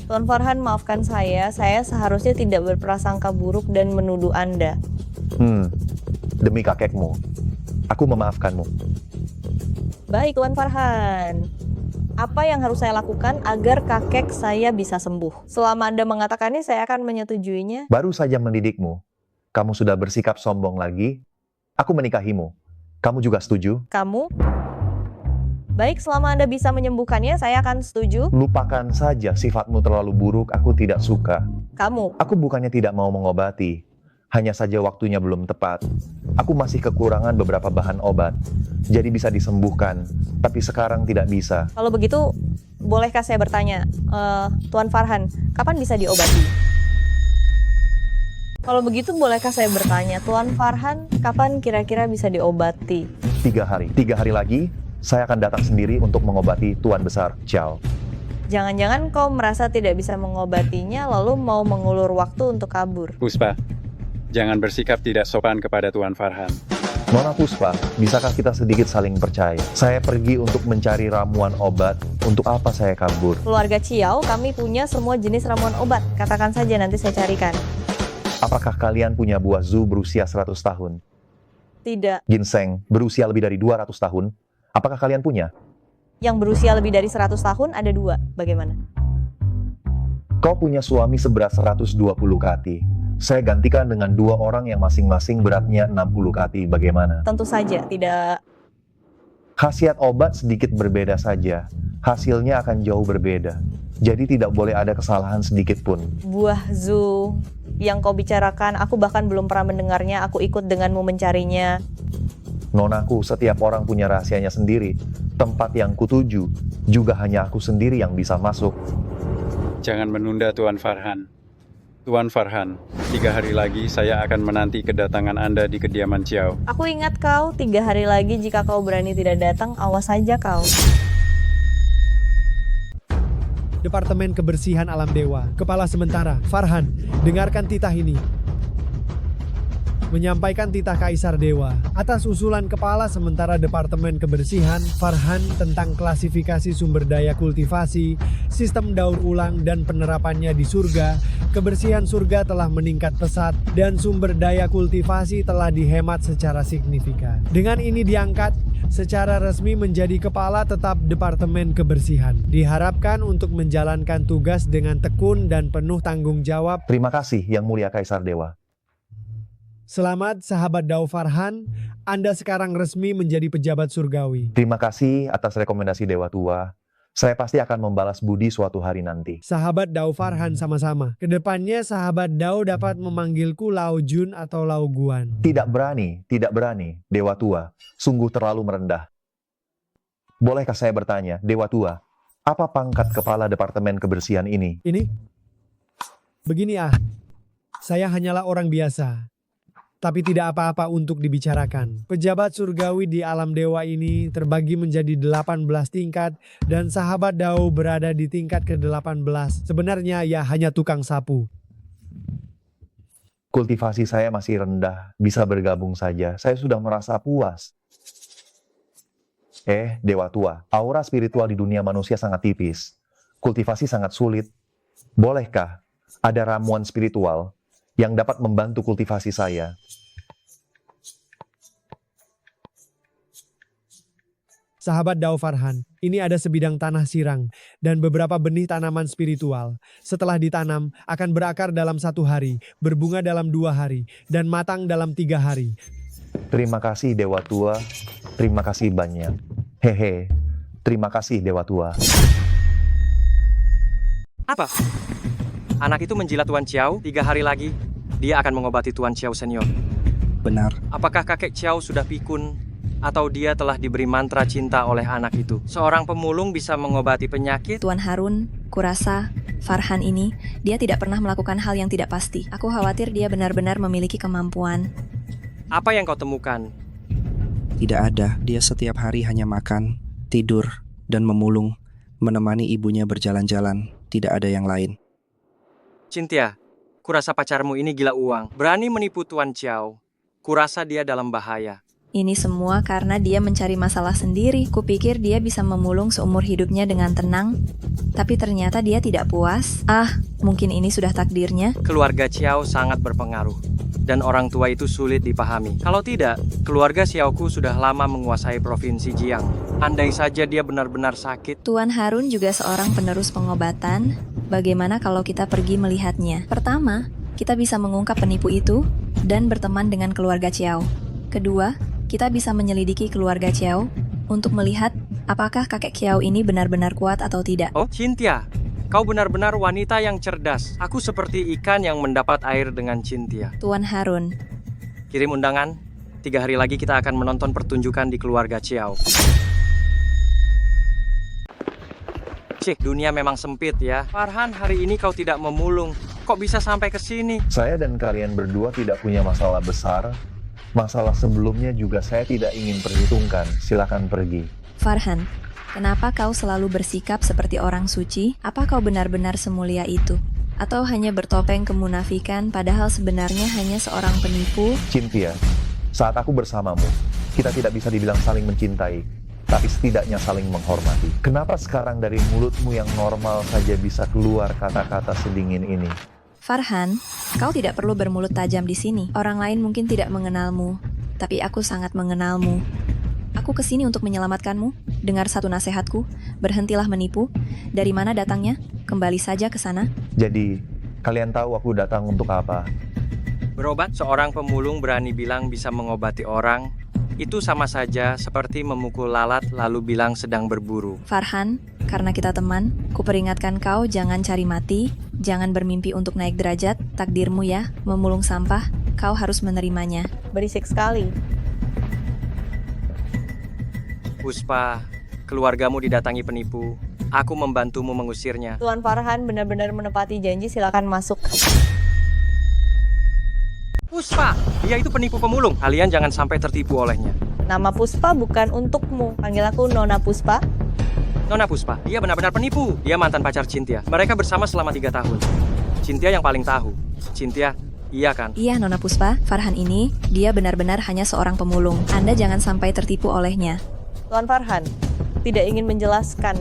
Tuan Farhan, maafkan saya seharusnya tidak berprasangka buruk dan menuduh Anda. Demi kakekmu, aku memaafkanmu. Baik Tuan Farhan, apa yang harus saya lakukan agar kakek saya bisa sembuh? Selama Anda mengatakannya, saya akan menyetujuinya. Baru saja mendidikmu, kamu sudah bersikap sombong lagi. Aku menikahimu. Kamu juga setuju? Kamu? Baik, selama Anda bisa menyembuhkannya, saya akan setuju. Lupakan saja sifatmu terlalu buruk, aku tidak suka. Kamu? Aku bukannya tidak mau mengobati, hanya saja waktunya belum tepat. Aku masih kekurangan beberapa bahan obat, jadi bisa disembuhkan, tapi sekarang tidak bisa. Kalau begitu, bolehkah saya bertanya, Tuan Farhan, kapan bisa diobati? Kalau begitu, bolehkah saya bertanya, Tuan Farhan, kapan kira-kira bisa diobati? 3 hari. 3 hari lagi, saya akan datang sendiri untuk mengobati Tuan Besar Ciao. Jangan-jangan kau merasa tidak bisa mengobatinya, lalu mau mengulur waktu untuk kabur. Puspa, jangan bersikap tidak sopan kepada Tuan Farhan. Nona Puspa, bisakah kita sedikit saling percaya? Saya pergi untuk mencari ramuan obat. Untuk apa saya kabur? Keluarga Ciao, kami punya semua jenis ramuan obat. Katakan saja, nanti saya carikan. Apakah kalian punya buah zu berusia 100 tahun? Tidak. Ginseng berusia lebih dari 200 tahun? Apakah kalian punya? Yang berusia lebih dari 100 tahun ada 2. Bagaimana? Kau punya suami seberat 120 kati. Saya gantikan dengan 2 orang yang masing-masing beratnya 60 kati. Bagaimana? Tentu saja, tidak. Khasiat obat sedikit berbeda saja. Hasilnya akan jauh berbeda. Jadi tidak boleh ada kesalahan sedikit pun. Buah zu yang kau bicarakan, aku bahkan belum pernah mendengarnya. Aku ikut denganmu mencarinya. Nonaku, setiap orang punya rahasianya sendiri. Tempat yang kutuju, juga hanya aku sendiri yang bisa masuk. Jangan menunda Tuan Farhan. Tuan Farhan, 3 hari lagi saya akan menanti kedatangan Anda di kediaman Ciao. Aku ingat kau, 3 hari lagi jika kau berani tidak datang, awas saja kau. Departemen Kebersihan Alam Dewa, Kepala Sementara, Farhan, dengarkan titah ini. menyampaikan titah Kaisar Dewa atas usulan Kepala Sementara Departemen Kebersihan Farhan tentang klasifikasi sumber daya kultivasi, sistem daur ulang dan penerapannya di surga. Kebersihan surga telah meningkat pesat dan sumber daya kultivasi telah dihemat secara signifikan. Dengan ini diangkat secara resmi menjadi Kepala Tetap Departemen Kebersihan. Diharapkan untuk menjalankan tugas dengan tekun dan penuh tanggung jawab. Terima kasih Yang Mulia Kaisar Dewa. Selamat sahabat Dao Farhan, Anda sekarang resmi menjadi pejabat surgawi. Terima kasih atas rekomendasi Dewa Tua. Saya pasti akan membalas budi suatu hari nanti. Sahabat Dao Farhan sama-sama. Kedepannya sahabat Dao dapat memanggilku Lao Jun atau Lao Guan. Tidak berani, Dewa Tua. Sungguh terlalu merendah. Bolehkah saya bertanya, Dewa Tua, apa pangkat Kepala Departemen Kebersihan ini? Ini? Begini saya hanyalah orang biasa. Tapi tidak apa-apa untuk dibicarakan. Pejabat surgawi di alam dewa ini terbagi menjadi 18 tingkat dan sahabat Dao berada di tingkat ke-18. Sebenarnya ya hanya tukang sapu. Kultivasi saya masih rendah, bisa bergabung saja. Saya sudah merasa puas. Dewa Tua, aura spiritual di dunia manusia sangat tipis. Kultivasi sangat sulit. Bolehkah ada ramuan spiritual yang dapat membantu kultivasi saya? Sahabat Dao Farhan, ini ada sebidang tanah sirang dan beberapa benih tanaman spiritual. Setelah ditanam, akan berakar dalam 1 hari, berbunga dalam 2 hari, dan matang dalam 3 hari. Terima kasih Dewa Tua, terima kasih banyak. Terima kasih Dewa Tua. Apa? Anak itu menjilat Tuan Chiao 3 hari lagi. Dia akan mengobati Tuan Chiao senior. Benar. Apakah kakek Chiao sudah pikun? Atau dia telah diberi mantra cinta oleh anak itu? Seorang pemulung bisa mengobati penyakit? Tuan Harun, kurasa Farhan ini, dia tidak pernah melakukan hal yang tidak pasti. Aku khawatir dia benar-benar memiliki kemampuan. Apa yang kau temukan? Tidak ada. Dia setiap hari hanya makan, tidur, dan memulung. Menemani ibunya berjalan-jalan. Tidak ada yang lain. Cynthia, kurasa pacarmu ini gila uang. Berani menipu Tuan Chiao. Kurasa dia dalam bahaya. Ini semua karena dia mencari masalah sendiri. Kupikir dia bisa memulung seumur hidupnya dengan tenang, tapi ternyata dia tidak puas. Mungkin ini sudah takdirnya. Keluarga Chiao sangat berpengaruh, dan orang tua itu sulit dipahami. Kalau tidak, keluarga Xiaoku sudah lama menguasai provinsi Jiang. Andai saja dia benar-benar sakit. Tuan Harun juga seorang penerus pengobatan. Bagaimana kalau kita pergi melihatnya? Pertama, kita bisa mengungkap penipu itu dan berteman dengan keluarga Chiao. Kedua, kita bisa menyelidiki keluarga Chiao untuk melihat apakah kakek Chiao ini benar-benar kuat atau tidak. Oh, Cynthia, kau benar-benar wanita yang cerdas. Aku seperti ikan yang mendapat air dengan Cynthia. Tuan Harun, Kirim undangan. 3 hari lagi kita akan menonton pertunjukan di keluarga Chiao. Cik, dunia memang sempit ya. Farhan, hari ini kau tidak memulung. Kok bisa sampai ke sini? Saya dan kalian berdua tidak punya masalah besar. Masalah sebelumnya juga saya tidak ingin perhitungkan. Silakan pergi. Farhan, kenapa kau selalu bersikap seperti orang suci? Apa kau benar-benar semulia itu? Atau hanya bertopeng kemunafikan padahal sebenarnya hanya seorang penipu? Cynthia, saat aku bersamamu, kita tidak bisa dibilang saling mencintai, tapi setidaknya saling menghormati. Kenapa sekarang dari mulutmu yang normal saja bisa keluar kata-kata sedingin ini? Farhan, kau tidak perlu bermulut tajam di sini. Orang lain mungkin tidak mengenalmu, tapi aku sangat mengenalmu. Aku kesini untuk menyelamatkanmu. Dengar satu nasihatku, berhentilah menipu. Dari mana datangnya? Kembali saja ke sana. Jadi, kalian tahu aku datang untuk apa? Berobat, seorang pemulung berani bilang bisa mengobati orang. Itu sama saja seperti memukul lalat lalu bilang sedang berburu. Farhan, karena kita teman, kuperingatkan kau jangan cari mati, jangan bermimpi untuk naik derajat. Takdirmu ya, memulung sampah, kau harus menerimanya. Berisik sekali. Puspa, keluargamu didatangi penipu. Aku membantumu mengusirnya. Tuan Farhan benar-benar menepati janji, silakan masuk. Puspa, dia itu penipu pemulung. Kalian jangan sampai tertipu olehnya. Nama Puspa bukan untukmu. Panggil aku Nona Puspa. Nona Puspa, dia benar-benar penipu. Dia mantan pacar Cynthia. Mereka bersama selama 3 tahun. Cynthia yang paling tahu. Cynthia, Iya kan? Iya, Nona Puspa, Farhan ini, dia benar-benar hanya seorang pemulung. Anda jangan sampai tertipu olehnya. Tuan Farhan, tidak ingin menjelaskan.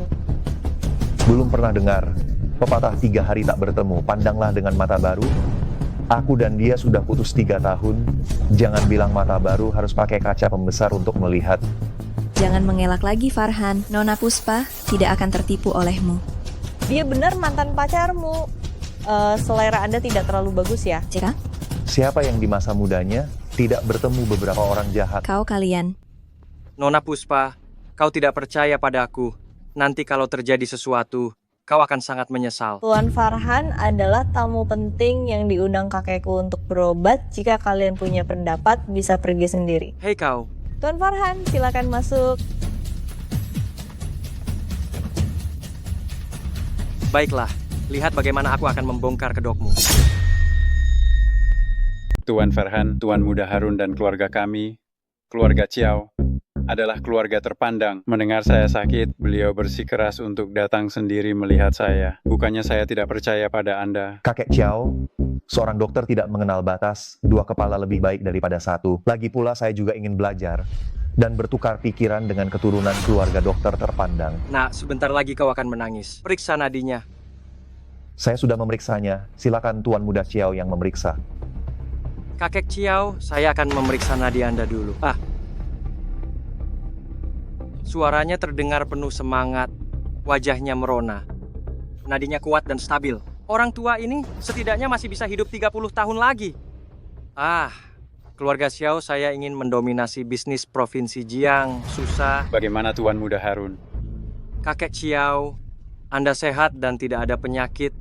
Belum pernah dengar pepatah 3 hari tak bertemu, pandanglah dengan mata baru. Aku dan dia sudah putus 3 tahun. Jangan bilang mata baru, harus pakai kaca pembesar untuk melihat. Jangan mengelak lagi, Farhan. Nona Puspa tidak akan tertipu olehmu. Dia benar mantan pacarmu. Selera Anda tidak terlalu bagus ya? Jika Siapa yang di masa mudanya tidak bertemu beberapa orang jahat? kau kalian, Nona Puspa, kau tidak percaya padaku. Nanti kalau terjadi sesuatu, kau akan sangat menyesal. Tuan Farhan adalah tamu penting yang diundang kakekku untuk berobat. Jika kalian punya pendapat, bisa pergi sendiri. Hei kau, Tuan Farhan, silakan masuk. baiklah. Lihat bagaimana aku akan membongkar kedokmu. Tuan Farhan, Tuan Muda Harun dan keluarga kami, keluarga Chiao, adalah keluarga terpandang. Mendengar saya sakit, beliau bersikeras untuk datang sendiri melihat saya. Bukannya saya tidak percaya pada Anda. Kakek Chiao, seorang dokter tidak mengenal batas, 2 kepala lebih baik daripada 1. Lagi pula saya juga ingin belajar dan bertukar pikiran dengan keturunan keluarga dokter terpandang. Nah, sebentar lagi kau akan menangis. Periksa nadinya. Saya sudah memeriksanya, silakan Tuan Muda Chiao yang memeriksa. Kakek Chiao, saya akan memeriksa nadi Anda dulu. Suaranya terdengar penuh semangat, wajahnya merona. Nadinya kuat dan stabil. Orang tua ini setidaknya masih bisa hidup 30 tahun lagi. Keluarga Xiao saya ingin mendominasi bisnis Provinsi Jiang, susah. Bagaimana Tuan Muda Harun? Kakek Xiao, Anda sehat dan tidak ada penyakit.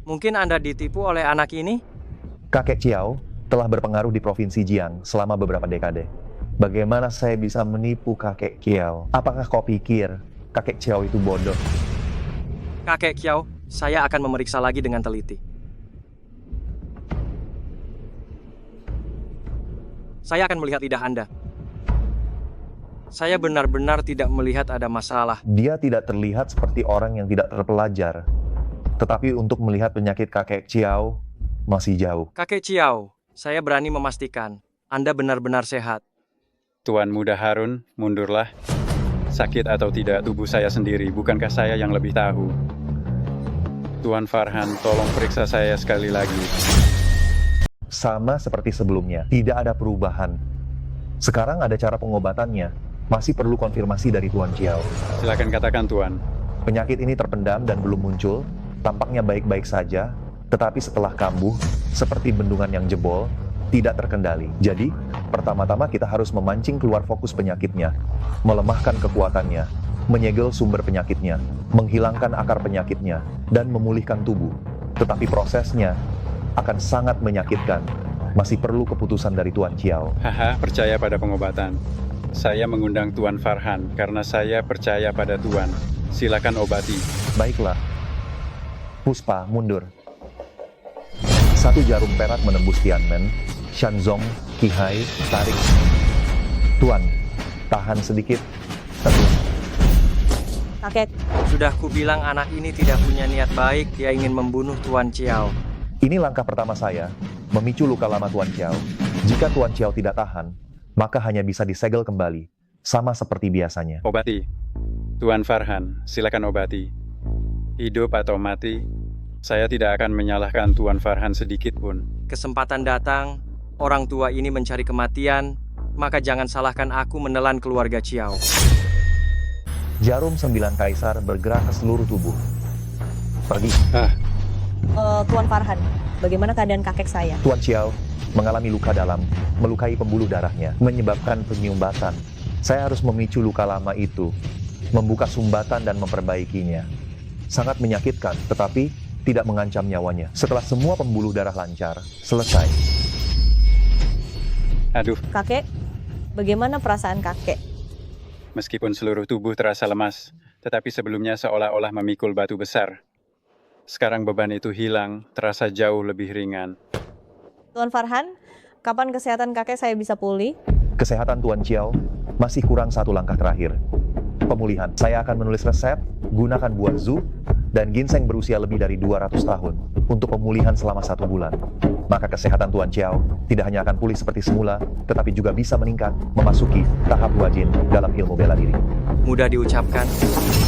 Mungkin Anda ditipu oleh anak ini? Kakek Chiao telah berpengaruh di Provinsi Jiang selama beberapa dekade. Bagaimana saya bisa menipu kakek Chiao? Apakah kau pikir kakek Chiao itu bodoh? Kakek Xiao, saya akan memeriksa lagi dengan teliti. Saya akan melihat lidah Anda. Saya benar-benar tidak melihat ada masalah. Dia tidak terlihat seperti orang yang tidak terpelajar. Tetapi untuk melihat penyakit kakek Chiao masih jauh. Kakek Chiao, saya berani memastikan Anda benar-benar sehat. Tuan Muda Harun, mundurlah. Sakit atau tidak tubuh saya sendiri, bukankah saya yang lebih tahu? Tuan Farhan, tolong periksa saya sekali lagi. Sama seperti sebelumnya, tidak ada perubahan. Sekarang ada cara pengobatannya. Masih perlu konfirmasi dari Tuan Chiao. Silakan katakan, Tuan. Penyakit ini terpendam dan belum muncul. Tampaknya baik-baik saja, tetapi setelah kambuh, seperti bendungan yang jebol, tidak terkendali. Jadi, pertama-tama kita harus memancing keluar fokus penyakitnya, melemahkan kekuatannya, menyegel sumber penyakitnya, menghilangkan akar penyakitnya, dan memulihkan tubuh. Tetapi prosesnya akan sangat menyakitkan. Masih perlu keputusan dari Tuan Chiao. Percaya pada pengobatan. Saya mengundang Tuan Farhan karena saya percaya pada Tuan. Silakan obati. Baiklah. Puspa, mundur. 1 jarum perak menembus Tianmen. Shanzong, Qihai, tarik. Tuan, tahan sedikit. Tentu. Kakek, Sudah kubilang anak ini tidak punya niat baik, dia ingin membunuh Tuan Chiao. Ini langkah pertama saya, memicu luka lama Tuan Chiao. Jika Tuan Chiao tidak tahan, maka hanya bisa disegel kembali, sama seperti biasanya. Obati. Tuan Farhan, silakan obati. Hidup atau mati, saya tidak akan menyalahkan Tuan Farhan sedikit pun. Kesempatan datang, orang tua ini mencari kematian, maka jangan salahkan aku menelan keluarga Chiao. Jarum 9 kaisar bergerak ke seluruh tubuh. Pergi. Tuan Farhan, bagaimana keadaan kakek saya? Tuan Chiao mengalami luka dalam, melukai pembuluh darahnya, menyebabkan penyumbatan. Saya harus memicu luka lama itu, membuka sumbatan dan memperbaikinya. Sangat menyakitkan, tetapi tidak mengancam nyawanya. Setelah semua pembuluh darah lancar, selesai. Aduh, Kakek, bagaimana perasaan kakek? meskipun seluruh tubuh terasa lemas, tetapi sebelumnya seolah-olah memikul batu besar. Sekarang beban itu hilang, terasa jauh lebih ringan. Tuan Farhan, kapan kesehatan kakek saya bisa pulih? Kesehatan Tuan Chiao masih kurang 1 langkah terakhir. Pemulihan. Saya akan menulis resep, gunakan buah zhu, dan ginseng berusia lebih dari 200 tahun untuk pemulihan selama 1 bulan. maka kesehatan Tuan Chiao tidak hanya akan pulih seperti semula, tetapi juga bisa meningkat, memasuki tahap wajin dalam ilmu bela diri. Mudah diucapkan,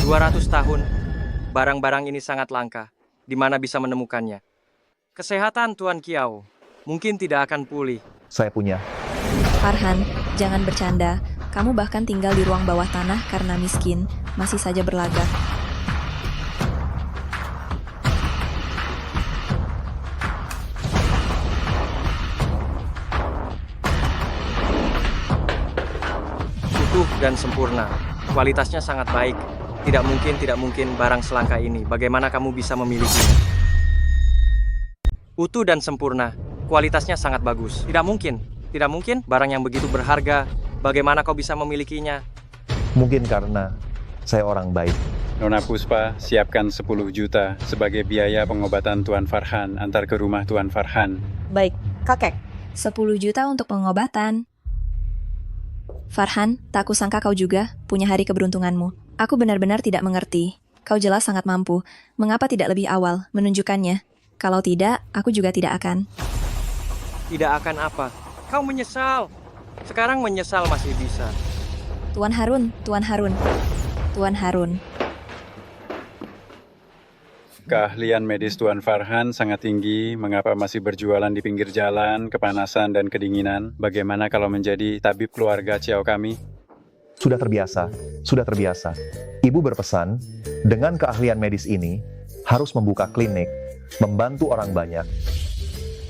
200 tahun, barang-barang ini sangat langka, di mana bisa menemukannya. Kesehatan Tuan Kiao mungkin tidak akan pulih. Saya punya. Farhan, jangan bercanda. Kamu bahkan tinggal di ruang bawah tanah karena miskin, masih saja berlagak. Utuh dan sempurna. Kualitasnya sangat baik. Tidak mungkin barang selangka ini. Bagaimana kamu bisa memilikinya? Utuh dan sempurna. Kualitasnya sangat bagus. Tidak mungkin barang yang begitu berharga. Bagaimana kau bisa memilikinya? Mungkin karena saya orang baik. Nona Puspa, siapkan 10 juta sebagai biaya pengobatan Tuan Farhan antar ke rumah Tuan Farhan. Baik, kakek. 10 juta untuk pengobatan. Farhan, tak kusangka kau juga punya hari keberuntunganmu. Aku benar-benar tidak mengerti. Kau jelas sangat mampu. Mengapa tidak lebih awal menunjukkannya? Kalau tidak, aku juga tidak akan. Tidak akan apa? Kau menyesal. Sekarang menyesal masih bisa. Tuan Harun, Tuan Harun, Tuan Harun. Keahlian medis Tuan Farhan sangat tinggi. Mengapa masih berjualan di pinggir jalan, kepanasan dan kedinginan? Bagaimana kalau menjadi tabib keluarga Chiao kami? Sudah terbiasa. Ibu berpesan, dengan keahlian medis ini, harus membuka klinik, membantu orang banyak.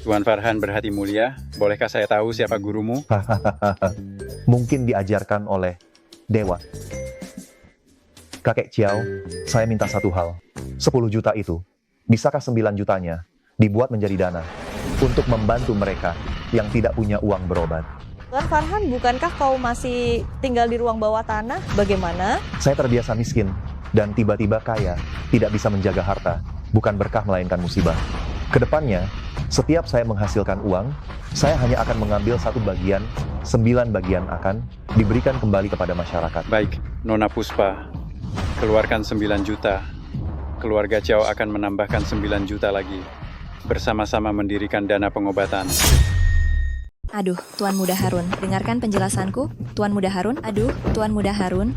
Tuan Farhan berhati mulia. Bolehkah saya tahu siapa gurumu? Mungkin diajarkan oleh dewa. Kakek Chiao, saya minta satu hal. 10 juta itu, bisakah 9 jutanya dibuat menjadi dana untuk membantu mereka yang tidak punya uang berobat? Tuan Farhan, bukankah kau masih tinggal di ruang bawah tanah? Bagaimana? Saya terbiasa miskin dan tiba-tiba kaya, tidak bisa menjaga harta, bukan berkah melainkan musibah. Kedepannya, setiap saya menghasilkan uang, saya hanya akan mengambil 1 bagian, 9 bagian akan diberikan kembali kepada masyarakat. Baik, Nona Puspa. Keluarkan 9 juta. Keluarga Chiao akan menambahkan 9 juta lagi. Bersama-sama mendirikan dana pengobatan. Aduh, Tuan Muda Harun, dengarkan penjelasanku. Tuan Muda Harun, aduh, Tuan Muda Harun.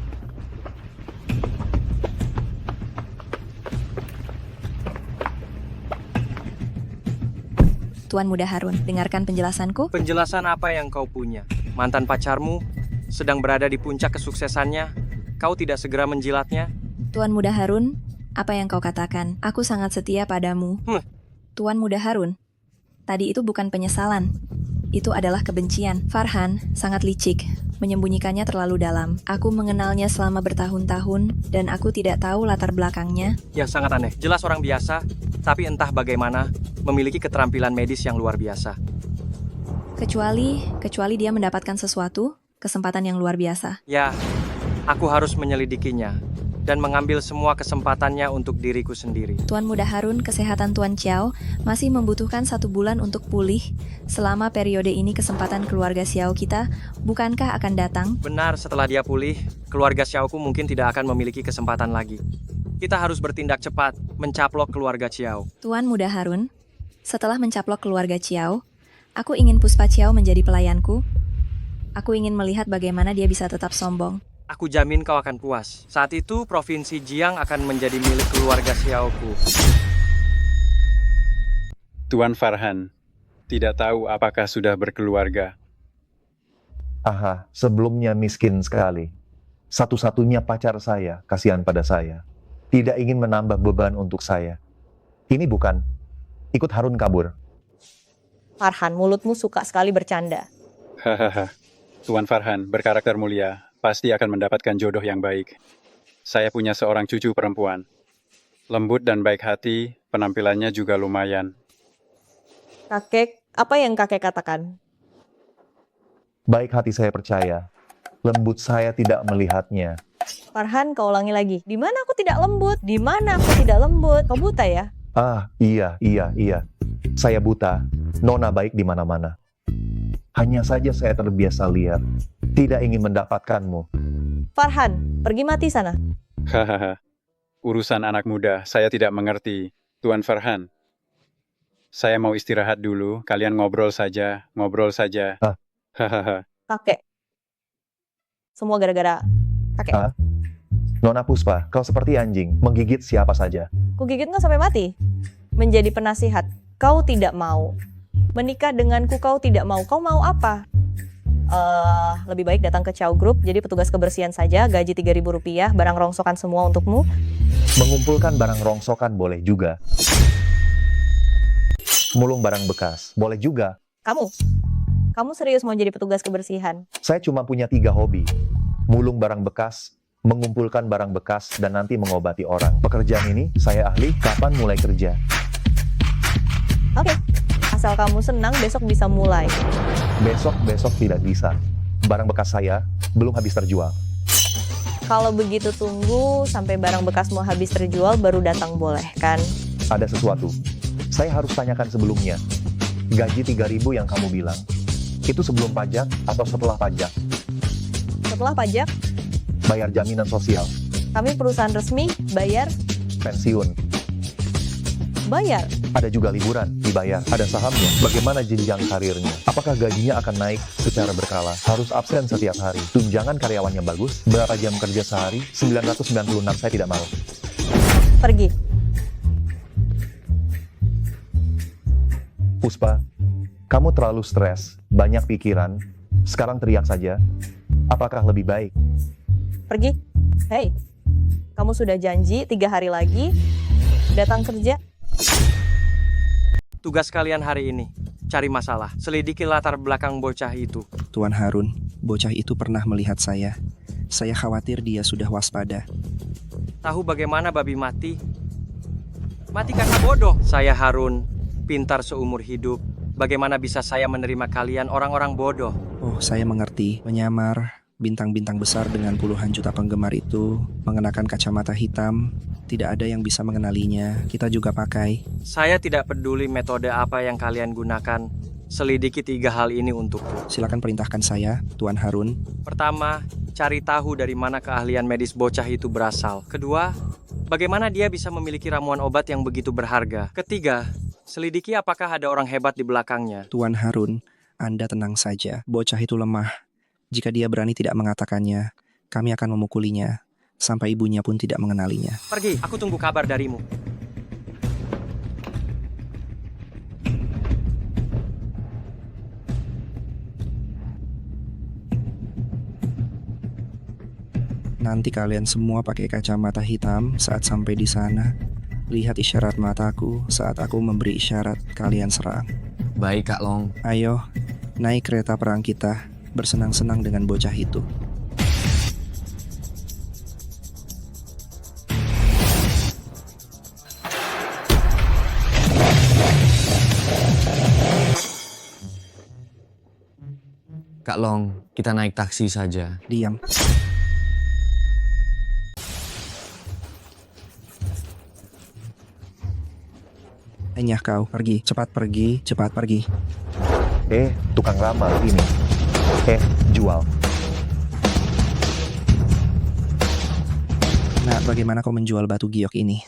Tuan Muda Harun, dengarkan penjelasanku. Penjelasan apa yang kau punya? Mantan pacarmu sedang berada di puncak kesuksesannya. Kau tidak segera menjilatnya? Tuan Muda Harun, apa yang kau katakan? Aku sangat setia padamu. Tuan Muda Harun, tadi itu bukan penyesalan. Itu adalah kebencian. Farhan sangat licik, menyembunyikannya terlalu dalam. Aku mengenalnya selama bertahun-tahun, dan aku tidak tahu latar belakangnya. Ya, sangat aneh. Jelas orang biasa, tapi entah bagaimana, memiliki keterampilan medis yang luar biasa. Kecuali dia mendapatkan sesuatu, kesempatan yang luar biasa. Ya, aku harus menyelidikinya dan mengambil semua kesempatannya untuk diriku sendiri. Tuan Muda Harun, kesehatan Tuan Chiao masih membutuhkan 1 bulan untuk pulih. Selama periode ini kesempatan keluarga Xiao kita bukankah akan datang? Benar, setelah dia pulih, keluarga Xiaoku mungkin tidak akan memiliki kesempatan lagi. Kita harus bertindak cepat, mencaplok keluarga Chiao. Tuan Muda Harun, setelah mencaplok keluarga Chiao, aku ingin Puspa Chiao menjadi pelayanku. Aku ingin melihat bagaimana dia bisa tetap sombong. Aku jamin kau akan puas. Saat itu, Provinsi Jiang akan menjadi milik keluarga Xiaoku. Tuan Farhan, tidak tahu apakah sudah berkeluarga. Aha, sebelumnya miskin sekali. Satu-satunya pacar saya, kasihan pada saya. Tidak ingin menambah beban untuk saya. Ini bukan. Ikut Harun kabur. Farhan, mulutmu suka sekali bercanda. Hahaha. Tuan Farhan berkarakter mulia. Pasti akan mendapatkan jodoh yang baik. Saya punya seorang cucu perempuan. Lembut dan baik hati, penampilannya juga lumayan. Kakek, apa yang kakek katakan? Baik hati saya percaya. Lembut saya tidak melihatnya. Farhan, kau ulangi lagi. Di mana aku tidak lembut? Di mana aku tidak lembut? Kau buta ya? Ah, iya. Saya buta. Nona baik di mana-mana. Hanya saja saya terbiasa liar. Tidak ingin mendapatkanmu. Farhan, pergi mati sana. Hahaha. Urusan anak muda, saya tidak mengerti. Tuan Farhan, Saya mau istirahat dulu. Kalian ngobrol saja. Ngobrol saja. Ah. Hahaha. Kakek. Semua gara-gara kakek. Ah. Nona Puspa, kau seperti anjing, menggigit siapa saja. Ku gigit nggak sampai mati. Menjadi penasihat, kau tidak mau. Menikah denganku, kau tidak mau. Kau mau apa? Lebih baik datang ke Chow Group, jadi petugas kebersihan saja, gaji Rp3.000, barang rongsokan semua untukmu. Mengumpulkan barang rongsokan boleh juga. Mulung barang bekas, boleh juga. Kamu serius mau jadi petugas kebersihan? Saya cuma punya 3 hobi. Mulung barang bekas, mengumpulkan barang bekas, dan nanti mengobati orang. Pekerjaan ini, saya ahli, kapan mulai kerja? Oke, asal kamu senang, besok bisa mulai. Besok tidak bisa. Barang bekas saya belum habis terjual. Kalau begitu tunggu sampai barang bekasmu habis terjual, baru datang boleh kan? Ada sesuatu. Saya harus tanyakan sebelumnya. Gaji 3.000 yang kamu bilang, itu sebelum pajak atau setelah pajak? Setelah pajak, Bayar jaminan sosial, kami perusahaan resmi, bayar, pensiun, bayar. ada juga liburan, dibayar. Ada sahamnya, bagaimana jenjang karirnya? Apakah gajinya akan naik secara berkala? Harus absen setiap hari. Tunjangan karyawannya bagus? Berapa jam kerja sehari? 996, saya tidak mau. Pergi. Puspa, kamu terlalu stres, banyak pikiran, sekarang teriak saja. Apakah lebih baik? Pergi. Hei, kamu sudah janji 3 hari lagi datang kerja. Tugas kalian hari ini, cari masalah. Selidiki latar belakang bocah itu. Tuan Harun, bocah itu pernah melihat saya. Saya khawatir dia sudah waspada. Tahu bagaimana babi mati? Mati karena bodoh. Saya Harun, pintar seumur hidup. Bagaimana bisa saya menerima kalian orang-orang bodoh? Oh, saya mengerti. Menyamar, bintang-bintang besar dengan puluhan juta penggemar itu, mengenakan kacamata hitam, tidak ada yang bisa mengenalinya. Kita juga pakai. Saya tidak peduli metode apa yang kalian gunakan. Selidiki 3 hal ini untukku. Silakan perintahkan saya, Tuan Harun. Pertama, cari tahu dari mana keahlian medis bocah itu berasal. Kedua, bagaimana dia bisa memiliki ramuan obat yang begitu berharga. Ketiga, selidiki apakah ada orang hebat di belakangnya. Tuan Harun, Anda tenang saja. Bocah itu lemah. Jika dia berani tidak mengatakannya, kami akan memukulinya, sampai ibunya pun tidak mengenalinya. Pergi, aku tunggu kabar darimu. Nanti kalian semua pakai kacamata hitam saat sampai di sana. Lihat isyarat mataku saat aku memberi isyarat, kalian serang. Baik, Kak Long. Ayo, naik kereta perang kita, bersenang-senang dengan bocah itu. Kak Long, kita naik taksi saja. Diam. Enyah kau, pergi, cepat pergi, cepat pergi. Tukang ramal ini. Jual. Nah, bagaimana kau menjual batu giok ini?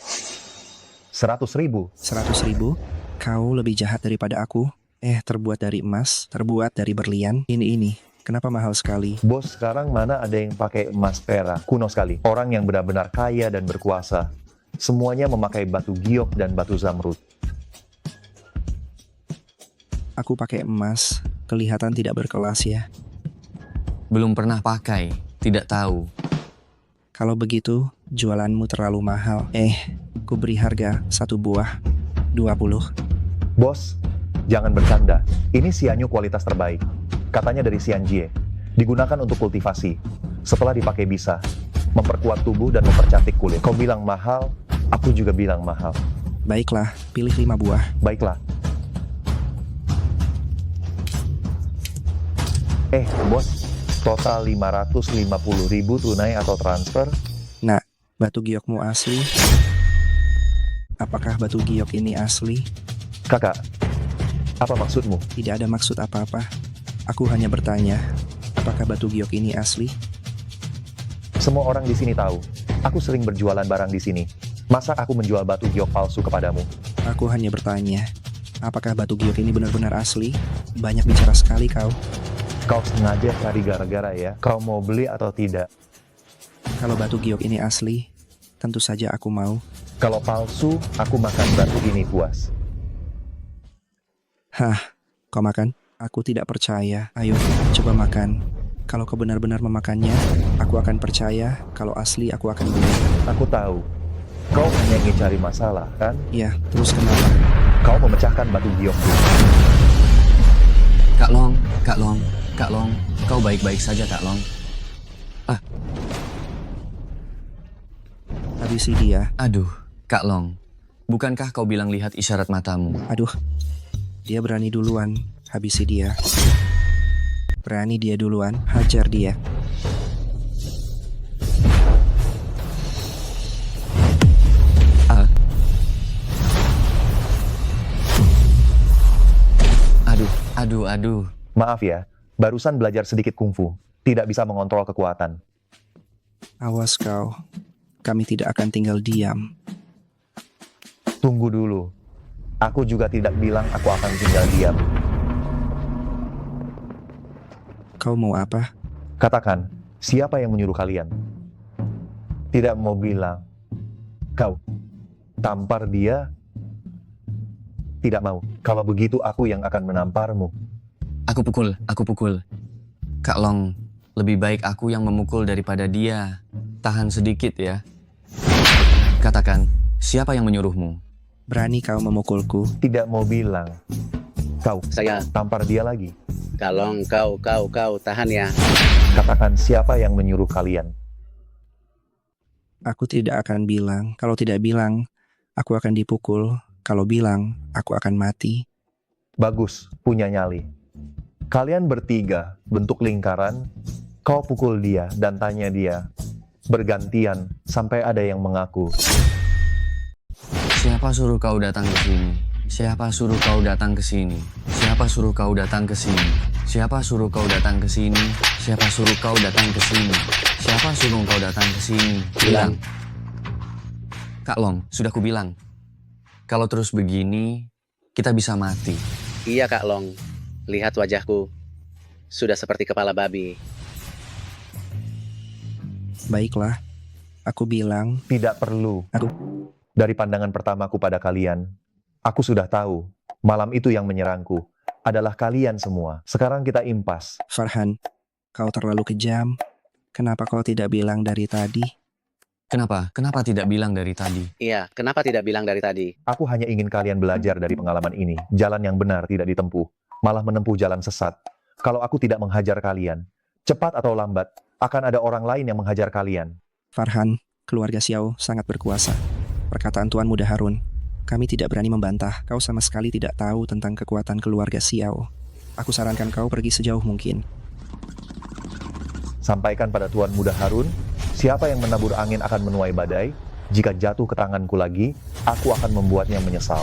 100.000. 100.000? Kau lebih jahat daripada aku. Terbuat dari emas, terbuat dari berlian. Ini. Kenapa mahal sekali? Bos, sekarang mana ada yang pakai emas perak? Kuno sekali. Orang yang benar-benar kaya dan berkuasa. Semuanya memakai batu giok dan batu zamrud. Aku pakai emas, kelihatan tidak berkelas ya. Belum pernah pakai, tidak tahu. Kalau begitu, jualanmu terlalu mahal. Ku beri harga 1 buah, 20. Bos, jangan bercanda. Ini sianyu kualitas terbaik. Katanya dari Sianjie. Digunakan untuk kultivasi. Setelah dipakai bisa memperkuat tubuh dan mempercantik kulit. Kau bilang mahal, aku juga bilang mahal. Baiklah, pilih 5 buah. Baiklah. Bos, total 550.000 tunai atau transfer? Nak, batu giokmu asli? Apakah batu giok ini asli? Kakak, apa maksudmu? Tidak ada maksud apa-apa. Aku hanya bertanya, apakah batu giok ini asli? Semua orang di sini tahu. Aku sering berjualan barang di sini. Masa aku menjual batu giok palsu kepadamu? Aku hanya bertanya. Apakah batu giok ini benar-benar asli? Banyak bicara sekali kau. Kau sengaja cari gara-gara ya? Kau mau beli atau tidak? Kalau batu giok ini asli, tentu saja aku mau. Kalau palsu, aku makan batu ini puas. Hah, kau makan? Aku tidak percaya. Ayo, coba makan. Kalau kau benar-benar memakannya, aku akan percaya. Kalau asli, aku akan beli. Aku tahu. Kau hanya ingin cari masalah, kan? Ya, terus kenapa? Kau memecahkan batu giokku. Kak Long, Kak Long, Kak Long, kau baik-baik saja Kak Long. Habisi dia. Aduh, Kak Long, bukankah kau bilang lihat isyarat matamu? Aduh, dia berani duluan. Habisi dia. Berani dia duluan, hajar dia. Aduh. Maaf ya, barusan belajar sedikit kungfu. Tidak bisa mengontrol kekuatan. Awas kau. Kami tidak akan tinggal diam. Tunggu dulu. Aku juga tidak bilang aku akan tinggal diam. Kau mau apa? Katakan, siapa yang menyuruh kalian? Tidak mau bilang. Kau tampar dia? Tidak mau. Kalau begitu aku yang akan menamparmu. Aku pukul. Kak Long, lebih baik aku yang memukul daripada dia. Tahan sedikit ya. Katakan, siapa yang menyuruhmu? Berani kau memukulku? Tidak mau bilang. Kau Saya, tampar dia lagi. Kalong, kau, tahan ya. Katakan siapa yang menyuruh kalian. Aku tidak akan bilang. Kalau tidak bilang, aku akan dipukul. Kalau bilang, aku akan mati. Bagus, punya nyali. Kalian bertiga bentuk lingkaran. Kau pukul dia dan tanya dia. Bergantian sampai ada yang mengaku. Siapa suruh kau datang ke sini? Siapa suruh kau datang ke sini? Siapa suruh kau datang ke sini? Siapa suruh kau datang ke sini? Siapa suruh kau datang ke sini? Siapa suruh kau datang ke sini? Bilang. Kak Long, sudah kubilang. Kalau terus begini, kita bisa mati. Iya Kak Long, lihat wajahku. Sudah seperti kepala babi. Baiklah, aku bilang. Tidak perlu. Aduh. Dari pandangan pertamaku pada kalian, aku sudah tahu. Malam itu yang menyerangku adalah kalian semua. Sekarang kita impas. Farhan, kau terlalu kejam. Kenapa kau tidak bilang dari tadi? Kenapa? Kenapa tidak bilang dari tadi? Iya, kenapa tidak bilang dari tadi? Aku hanya ingin kalian belajar dari pengalaman ini. Jalan yang benar tidak ditempuh, malah menempuh jalan sesat. Kalau aku tidak menghajar kalian, cepat atau lambat, akan ada orang lain yang menghajar kalian. Farhan, keluarga Xiao sangat berkuasa. Perkataan Tuan Muda Harun, kami tidak berani membantah. Kau sama sekali tidak tahu tentang kekuatan keluarga Xiao. Aku sarankan kau pergi sejauh mungkin. Sampaikan pada Tuan Muda Harun, siapa yang menabur angin akan menuai badai. Jika jatuh ke tanganku lagi, aku akan membuatnya menyesal.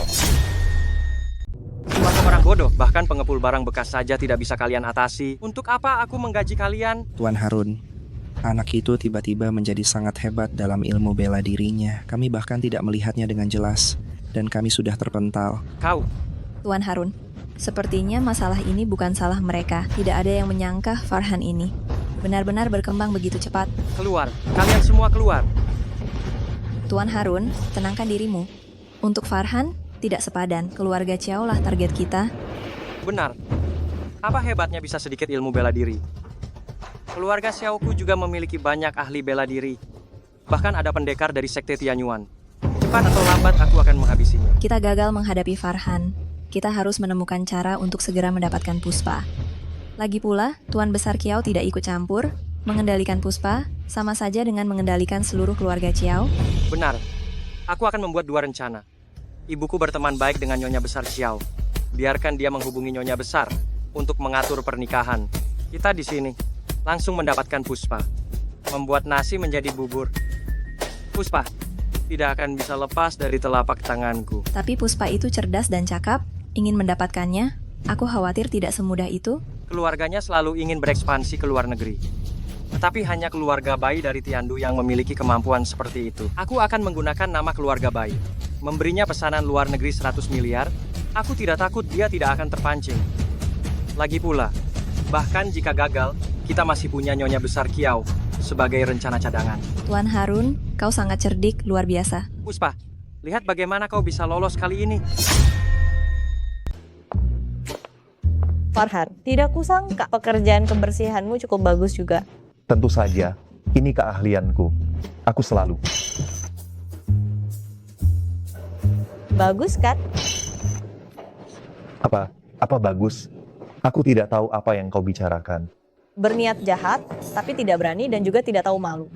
Dua orang bodoh, bahkan pengepul barang bekas saja tidak bisa kalian atasi. Untuk apa aku menggaji kalian? Tuan Harun, anak itu tiba-tiba menjadi sangat hebat dalam ilmu bela dirinya. Kami bahkan tidak melihatnya dengan jelas, dan kami sudah terpental. Kau, Tuan Harun, sepertinya masalah ini bukan salah mereka. Tidak ada yang menyangka Farhan ini benar-benar berkembang begitu cepat. keluar. Kalian semua keluar. Tuan Harun, tenangkan dirimu. Untuk Farhan, tidak sepadan. Keluarga Xiao lah target kita. Benar. Apa hebatnya bisa sedikit ilmu bela diri? Keluarga Xiaoku juga memiliki banyak ahli bela diri. Bahkan ada pendekar dari sekte Tianyuan. Cepat atau lambat aku akan menghabisinya. Kita gagal menghadapi Farhan. Kita harus menemukan cara untuk segera mendapatkan Puspa. Lagi pula, Tuan Besar Xiao tidak ikut campur. Mengendalikan Puspa sama saja dengan mengendalikan seluruh keluarga Xiao. Benar. Aku akan membuat dua rencana. Ibuku berteman baik dengan Nyonya Besar Xiao. Biarkan dia menghubungi Nyonya Besar untuk mengatur pernikahan. Kita di sini langsung mendapatkan Puspa. Membuat nasi menjadi bubur. Puspa tidak akan bisa lepas dari telapak tanganku. Tapi Puspa itu cerdas dan cakap. Ingin mendapatkannya, aku khawatir tidak semudah itu. Keluarganya selalu ingin berekspansi ke luar negeri. Tetapi hanya keluarga bayi dari Tiandu yang memiliki kemampuan seperti itu. Aku akan menggunakan nama keluarga bayi. Memberinya pesanan luar negeri 100 miliar. Aku tidak takut dia tidak akan terpancing. Lagi pula, bahkan jika gagal, kita masih punya Nyonya Besar Kiau sebagai rencana cadangan. Tuan Harun, kau sangat cerdik, luar biasa. Puspa, lihat bagaimana kau bisa lolos kali ini. Farhan, tidak kusangka pekerjaan kebersihanmu cukup bagus juga. Tentu saja, ini keahlianku. Aku selalu. Bagus kan? Apa bagus? Aku tidak tahu apa yang kau bicarakan. Berniat jahat, tapi tidak berani dan juga tidak tahu malu.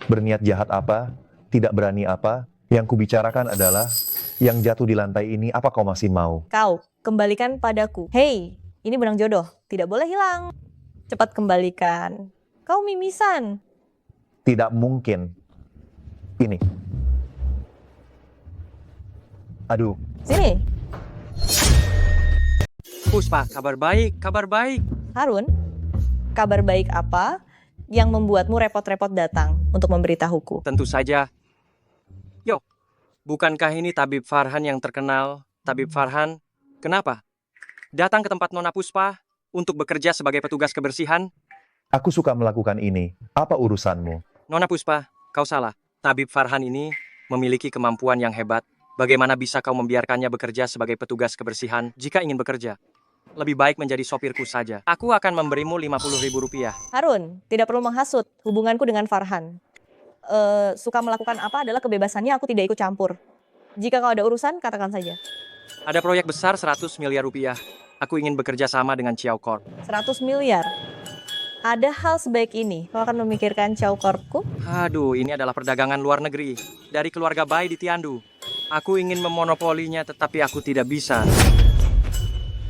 Berniat jahat apa? Tidak berani apa? Yang kubicarakan adalah, yang jatuh di lantai ini apa kau masih mau? Kau, kembalikan padaku. Hei, ini benang jodoh, tidak boleh hilang. Cepat kembalikan. Kau mimisan. Tidak mungkin. Ini. Aduh, Sini, Puspa, kabar baik, kabar baik. Harun. Kabar baik apa yang membuatmu repot-repot datang untuk memberitahuku? Tentu saja. Yo, bukankah ini Tabib Farhan yang terkenal? Tabib Farhan, kenapa? Datang ke tempat Nona Puspa untuk bekerja sebagai petugas kebersihan? aku suka melakukan ini. Apa urusanmu? Nona Puspa, kau salah. Tabib Farhan ini memiliki kemampuan yang hebat. Bagaimana bisa kau membiarkannya bekerja sebagai petugas kebersihan jika ingin bekerja? Lebih baik menjadi sopirku saja. Aku akan memberimu 50.000 rupiah. Harun, tidak perlu menghasut hubunganku dengan Farhan. Suka melakukan apa adalah kebebasannya, aku tidak ikut campur. Jika kau ada urusan, katakan saja. Ada proyek besar 100 miliar rupiah. Aku ingin bekerja sama dengan Chiao Corp. 100 miliar. Ada hal sebaik ini, kau akan memikirkan Chow Corp-ku? Aduh, ini adalah perdagangan luar negeri. Dari keluarga Bai di Tiandu. Aku ingin memonopolinya, tetapi aku tidak bisa.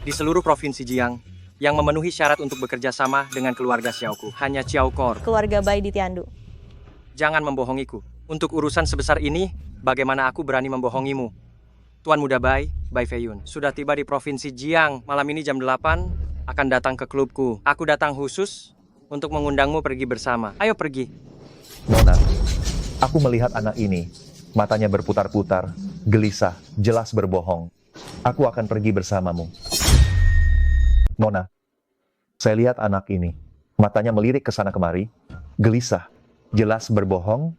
Di seluruh provinsi Jiang, yang memenuhi syarat untuk bekerja sama dengan keluarga Xiaoku, hanya Chiao Corp. Keluarga Bai di Tiandu. Jangan membohongiku. Untuk urusan sebesar ini, bagaimana aku berani membohongimu? Tuan Muda Bai, Bai Feiyun, sudah tiba di provinsi Jiang. Malam ini jam 8, akan datang ke klubku. Aku datang khusus untuk mengundangmu pergi bersama. Ayo pergi. Nona, aku melihat anak ini. Matanya berputar-putar, gelisah, jelas berbohong. Aku akan pergi bersamamu. Nona, saya lihat anak ini. Matanya melirik ke sana kemari, gelisah, jelas berbohong.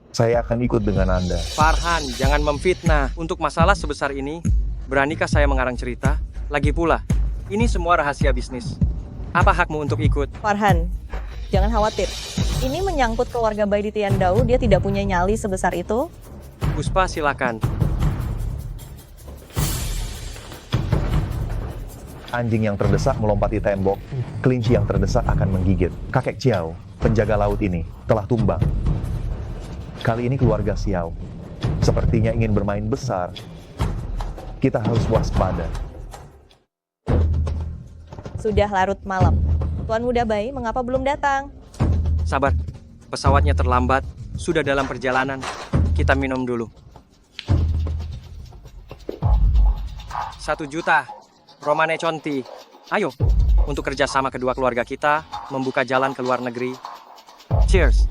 Saya akan ikut dengan Anda. Farhan, jangan memfitnah. Untuk masalah sebesar ini, beranikah saya mengarang cerita? Lagi pula, ini semua rahasia bisnis. Apa hakmu untuk ikut? Farhan, jangan khawatir. Ini menyangkut keluarga Bai di Tiandau, dia tidak punya nyali sebesar itu. Puspa, silakan. Anjing yang terdesak melompati tembok, kelinci yang terdesak akan menggigit. Kakek Xiao, penjaga laut ini, telah tumbang. Kali ini keluarga Xiao sepertinya ingin bermain besar. Kita harus waspada. Sudah larut malam. Tuan Muda Bai, mengapa belum datang? Sabar, pesawatnya terlambat. Sudah dalam perjalanan. Kita minum dulu. 1 juta. Romane Conti. Ayo, untuk kerjasama kedua keluarga kita, membuka jalan ke luar negeri. Cheers.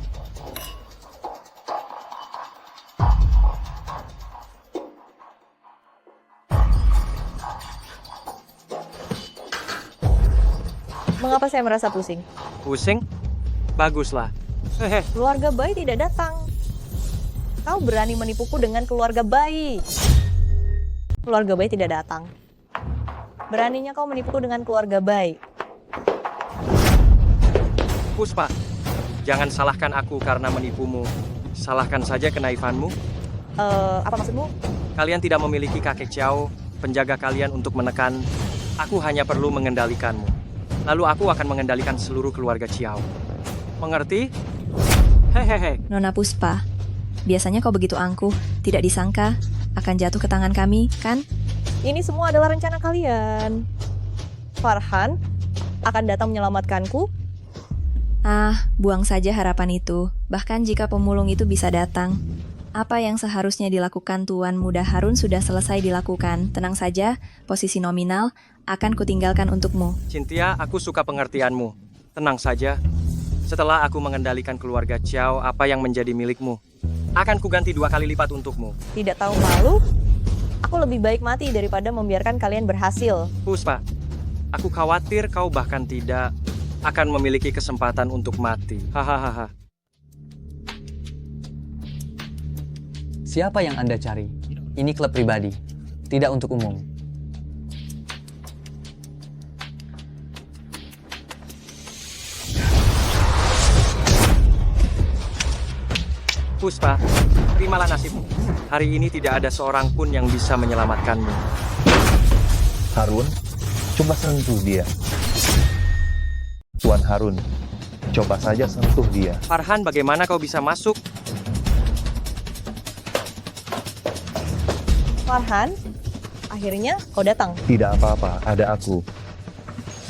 Mengapa saya merasa pusing? Pusing? Baguslah. Hehe. Keluarga Bai tidak datang. Kau berani menipuku dengan keluarga Bai. Keluarga Bai tidak datang. Beraninya kau menipuku dengan keluarga Bai. Puspa, jangan salahkan aku karena menipumu. Salahkan saja kenaifanmu. Apa maksudmu? Kalian tidak memiliki kakek Xiao, penjaga kalian untuk menekan. Aku hanya perlu mengendalikanmu. Lalu aku akan mengendalikan seluruh keluarga Xiao. Mengerti? Hehehe. Nona Puspa, biasanya kau begitu angkuh, tidak disangka akan jatuh ke tangan kami, kan? Ini semua adalah rencana kalian. Farhan akan datang menyelamatkanku. Ah, buang saja harapan itu. Bahkan jika pemulung itu bisa datang. Apa yang seharusnya dilakukan Tuan Muda Harun sudah selesai dilakukan. Tenang saja, posisi nominal akan kutinggalkan untukmu. Cynthia, aku suka pengertianmu. Tenang saja. Setelah aku mengendalikan keluarga Xiao, apa yang menjadi milikmu akan kuganti 2 kali lipat untukmu. Tidak tahu malu? Aku lebih baik mati daripada membiarkan kalian berhasil. Puspa, aku khawatir kau bahkan tidak akan memiliki kesempatan untuk mati. Hahaha. Siapa yang Anda cari? Ini klub pribadi, tidak untuk umum. Puspa, terimalah nasibmu. Hari ini tidak ada seorang pun yang bisa menyelamatkanmu. Harun, coba sentuh dia. Tuan Harun, coba saja sentuh dia. Farhan, bagaimana kau bisa masuk? Farhan, akhirnya kau datang. Tidak apa-apa, ada aku.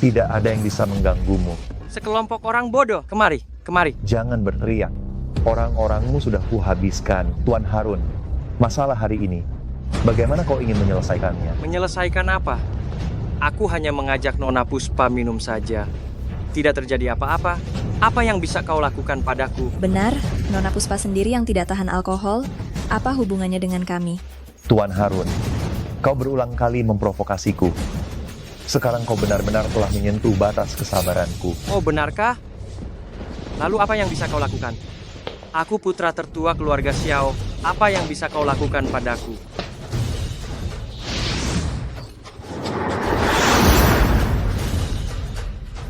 Tidak ada yang bisa mengganggumu. Sekelompok orang bodoh. Kemari, kemari. Jangan berteriak. Orang-orangmu sudah kuhabiskan, Tuan Harun. Masalah hari ini, bagaimana kau ingin menyelesaikannya? Menyelesaikan apa? Aku hanya mengajak Nona Puspa minum saja. Tidak terjadi apa-apa. Apa yang bisa kau lakukan padaku? Benar, Nona Puspa sendiri yang tidak tahan alkohol. Apa hubungannya dengan kami? Tuan Harun, kau berulang kali memprovokasiku. Sekarang kau benar-benar telah menyentuh batas kesabaranku. Oh, benarkah? Lalu apa yang bisa kau lakukan? Aku putra tertua keluarga Xiao. Apa yang bisa kau lakukan padaku?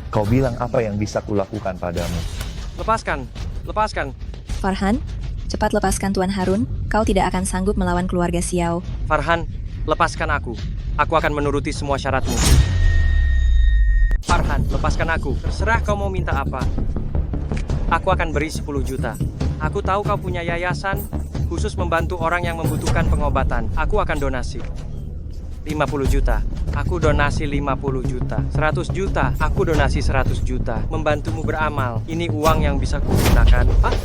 Kau bilang apa yang bisa kulakukan padamu? Lepaskan, lepaskan. Farhan, cepat lepaskan Tuan Harun. Kau tidak akan sanggup melawan keluarga Xiao. Farhan, lepaskan aku. Aku akan menuruti semua syaratmu. Farhan, lepaskan aku. Terserah kau mau minta apa. Aku akan beri 10 juta. Aku tahu kau punya yayasan khusus membantu orang yang membutuhkan pengobatan. Aku akan donasi 50 juta. Aku donasi 50 juta. 100 juta. Aku donasi 100 juta. Membantumu beramal. Ini uang yang bisa kugunakan. Pak?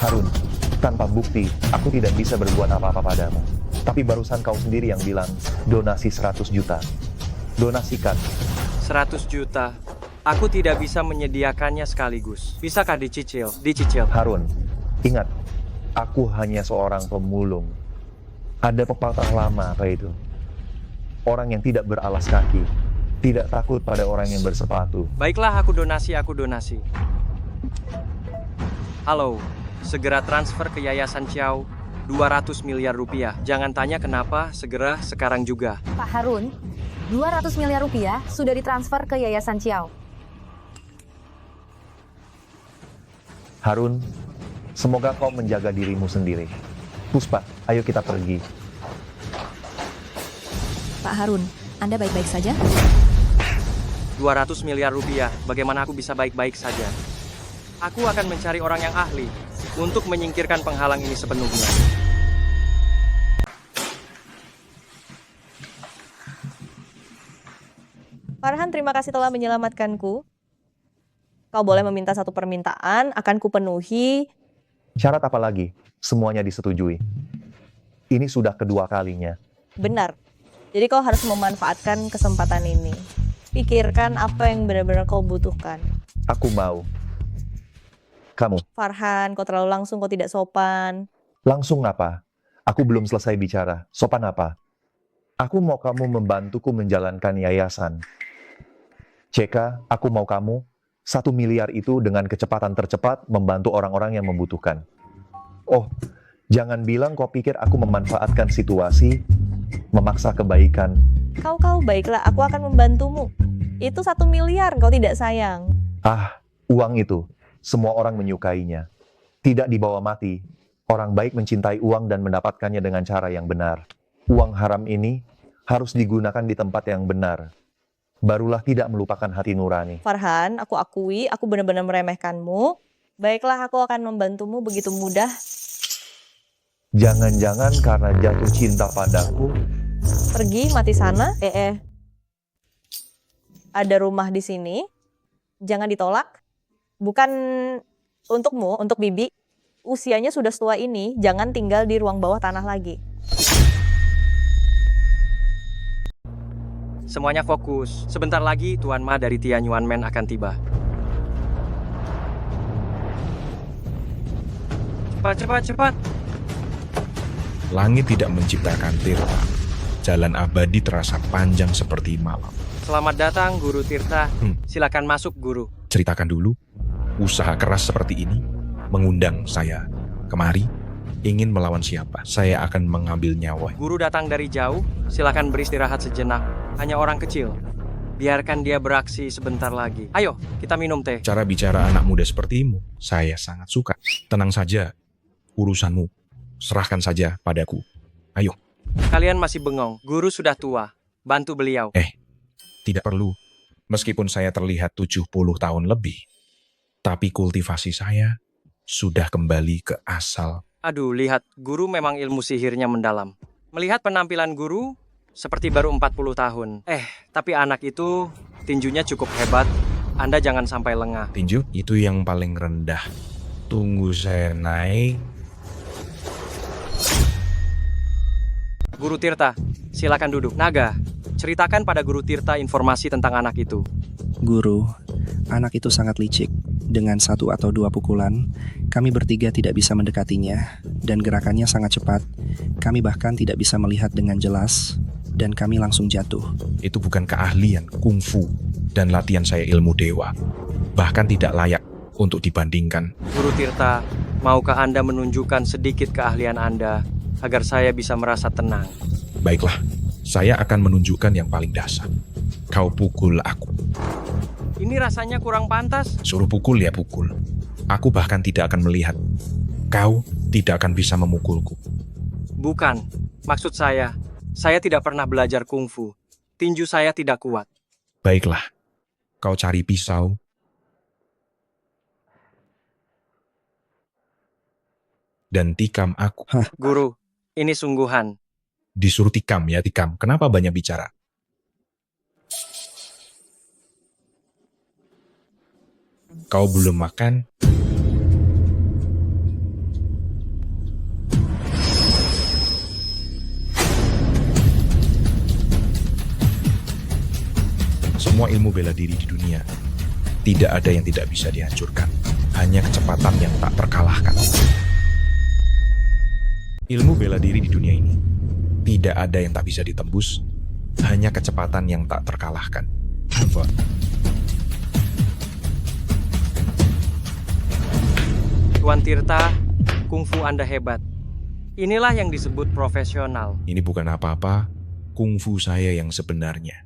Harun, tanpa bukti, aku tidak bisa berbuat apa-apa padamu. Tapi barusan kau sendiri yang bilang, donasi 100 juta. Donasikan. 100 juta. Aku tidak bisa menyediakannya sekaligus. Bisakah dicicil? Dicicil. Harun, ingat, aku hanya seorang pemulung. Ada pepatah lama apa itu? Orang yang tidak beralas kaki, tidak takut pada orang yang bersepatu. Baiklah, aku donasi. Halo, segera transfer ke Yayasan Xiao 200 miliar rupiah. Jangan tanya kenapa, segera sekarang juga. Pak Harun, 200 miliar rupiah sudah ditransfer ke Yayasan Xiao. Harun, semoga kau menjaga dirimu sendiri. Puspa, ayo kita pergi. Pak Harun, Anda baik-baik saja? 200 miliar rupiah, bagaimana aku bisa baik-baik saja? Aku akan mencari orang yang ahli untuk menyingkirkan penghalang ini sepenuhnya. Farhan, terima kasih telah menyelamatkanku. Kau boleh meminta satu permintaan, akan kupenuhi. Syarat apa lagi? Semuanya disetujui. Ini sudah kedua kalinya. Benar. Jadi kau harus memanfaatkan kesempatan ini. Pikirkan apa yang benar-benar kau butuhkan. Aku mau. Kamu, Farhan, kau terlalu langsung, kau tidak sopan. langsung apa? Aku belum selesai bicara. Sopan apa? Aku mau kamu membantuku menjalankan yayasan. Ceka, aku mau kamu 1 miliar itu dengan kecepatan tercepat membantu orang-orang yang membutuhkan. Oh, jangan bilang kau pikir aku memanfaatkan situasi, memaksa kebaikan. Kau baiklah, aku akan membantumu. Itu 1 miliar, kau tidak sayang. Ah, uang itu, semua orang menyukainya. Tidak dibawa mati, orang baik mencintai uang dan mendapatkannya dengan cara yang benar. Uang haram ini harus digunakan di tempat yang benar. Barulah tidak melupakan hati nurani. Farhan, aku akui, aku benar-benar meremehkanmu. Baiklah, aku akan membantumu begitu mudah. Jangan-jangan karena jatuh cinta padaku. Pergi, mati sana. Ada rumah di sini. Jangan ditolak. Bukan untukmu, untuk Bibi. Usianya sudah setua ini, jangan tinggal di ruang bawah tanah lagi. Semuanya fokus. Sebentar lagi Tuan Ma dari Tianyuanmen akan tiba. Cepat. Langit tidak menciptakan Tirta. Jalan abadi terasa panjang seperti malam. Selamat datang, Guru Tirta. Silakan masuk, Guru. Ceritakan dulu, usaha keras seperti ini mengundang saya kemari. Ingin melawan siapa? Saya akan mengambil nyawa. Guru datang dari jauh, silakan beristirahat sejenak. Hanya orang kecil. Biarkan dia beraksi sebentar lagi. Ayo, kita minum teh. Cara bicara anak muda sepertimu, saya sangat suka. Tenang saja, urusanmu. Serahkan saja padaku. Ayo. Kalian masih bengong. Guru sudah tua. Bantu beliau. Tidak perlu. Meskipun saya terlihat 70 tahun lebih, tapi kultivasi saya sudah kembali ke asal. Aduh, lihat. Guru memang ilmu sihirnya mendalam. Melihat penampilan guru, seperti baru 40 tahun. Tapi anak itu tinjunya cukup hebat. Anda jangan sampai lengah. Tinju itu yang paling rendah. Tunggu saya naik. Guru Tirta, silakan duduk. Naga, ceritakan pada Guru Tirta informasi tentang anak itu. Guru, anak itu sangat licik. Dengan 1 atau 2 pukulan, kami bertiga tidak bisa mendekatinya, dan gerakannya sangat cepat. Kami bahkan tidak bisa melihat dengan jelas, dan kami langsung jatuh. Itu bukan keahlian kungfu, dan latihan saya ilmu dewa. Bahkan tidak layak untuk dibandingkan. Guru Tirta, maukah Anda menunjukkan sedikit keahlian Anda, agar saya bisa merasa tenang? Baiklah, saya akan menunjukkan yang paling dasar. Kau pukul aku. Ini rasanya kurang pantas. Suruh pukul ya pukul. Aku bahkan tidak akan melihat. Kau tidak akan bisa memukulku. Bukan, maksud saya tidak pernah belajar kungfu. Tinju saya tidak kuat. Baiklah, kau cari pisau. Dan tikam aku. Guru, ini sungguhan. Disuruh tikam ya tikam. Kenapa banyak bicara? Kau belum makan? Semua ilmu bela diri di dunia tidak ada yang tidak bisa dihancurkan. Hanya kecepatan yang tak terkalahkan. Ilmu bela diri di dunia ini tidak ada yang tak bisa ditembus. Hanya kecepatan yang tak terkalahkan. Apa? Tuan Tirta, kungfu Anda hebat. Inilah yang disebut profesional. Ini bukan apa-apa, kungfu saya yang sebenarnya.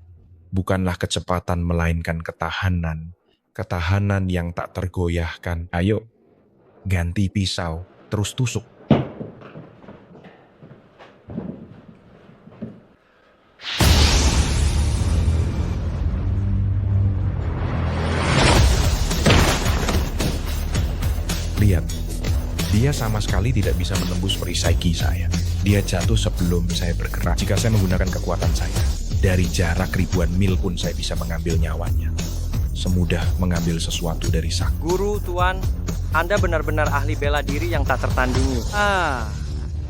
Bukanlah kecepatan melainkan ketahanan. Ketahanan yang tak tergoyahkan. Ayo, ganti pisau, terus tusuk. Lihat, dia sama sekali tidak bisa menembus perisai ki saya. Dia jatuh sebelum saya bergerak. Jika saya menggunakan kekuatan saya, dari jarak ribuan mil pun saya bisa mengambil nyawanya. Semudah mengambil sesuatu dari sak. Guru, Tuan, Anda benar-benar ahli bela diri yang tak tertandingi.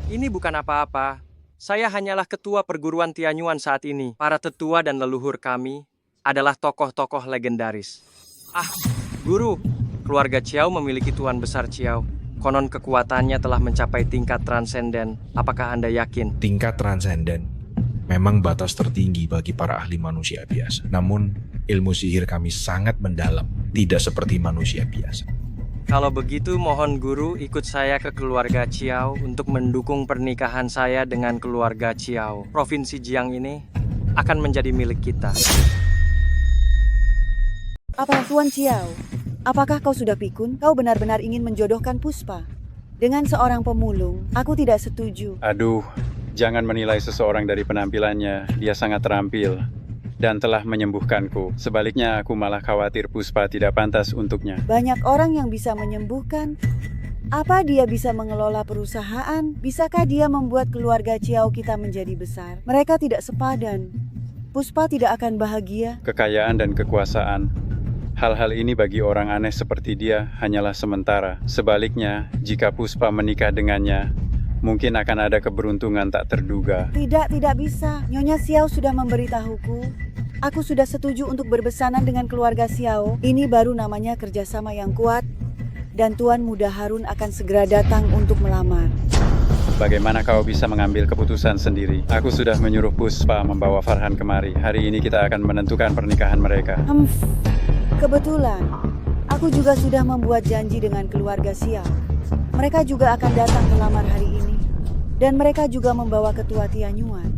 Ini bukan apa-apa. Saya hanyalah ketua perguruan Tianyuan saat ini. Para tetua dan leluhur kami adalah tokoh-tokoh legendaris. Guru, keluarga Chiao memiliki Tuan Besar Chiao. Konon kekuatannya telah mencapai tingkat transenden. Apakah Anda yakin? Tingkat transenden memang batas tertinggi bagi para ahli manusia biasa. Namun, ilmu sihir kami sangat mendalam, tidak seperti manusia biasa. Kalau begitu, mohon Guru ikut saya ke keluarga Chiao untuk mendukung pernikahan saya dengan keluarga Chiao. Provinsi Jiang ini akan menjadi milik kita. Apa Tuan Chiao? Apakah kau sudah pikun? Kau benar-benar ingin menjodohkan Puspa dengan seorang pemulung? Aku tidak setuju. Aduh, jangan menilai seseorang dari penampilannya. Dia sangat terampil dan telah menyembuhkanku. Sebaliknya, aku malah khawatir Puspa tidak pantas untuknya. Banyak orang yang bisa menyembuhkan. Apa dia bisa mengelola perusahaan? Bisakah dia membuat keluarga Chiao kita menjadi besar? Mereka tidak sepadan. Puspa tidak akan bahagia. Kekayaan dan kekuasaan. Hal-hal ini bagi orang aneh seperti dia hanyalah sementara. Sebaliknya, jika Puspa menikah dengannya, mungkin akan ada keberuntungan tak terduga. Tidak bisa. Nyonya Xiao sudah memberitahuku. Aku sudah setuju untuk berbesanan dengan keluarga Xiao. Ini baru namanya kerjasama yang kuat. Dan Tuan Muda Harun akan segera datang untuk melamar. Bagaimana kau bisa mengambil keputusan sendiri? Aku sudah menyuruh Puspa membawa Farhan kemari. Hari ini kita akan menentukan pernikahan mereka. Kebetulan, aku juga sudah membuat janji dengan keluarga Xiao. Mereka juga akan datang melamar hari ini. Dan mereka juga membawa ketua Tianyuan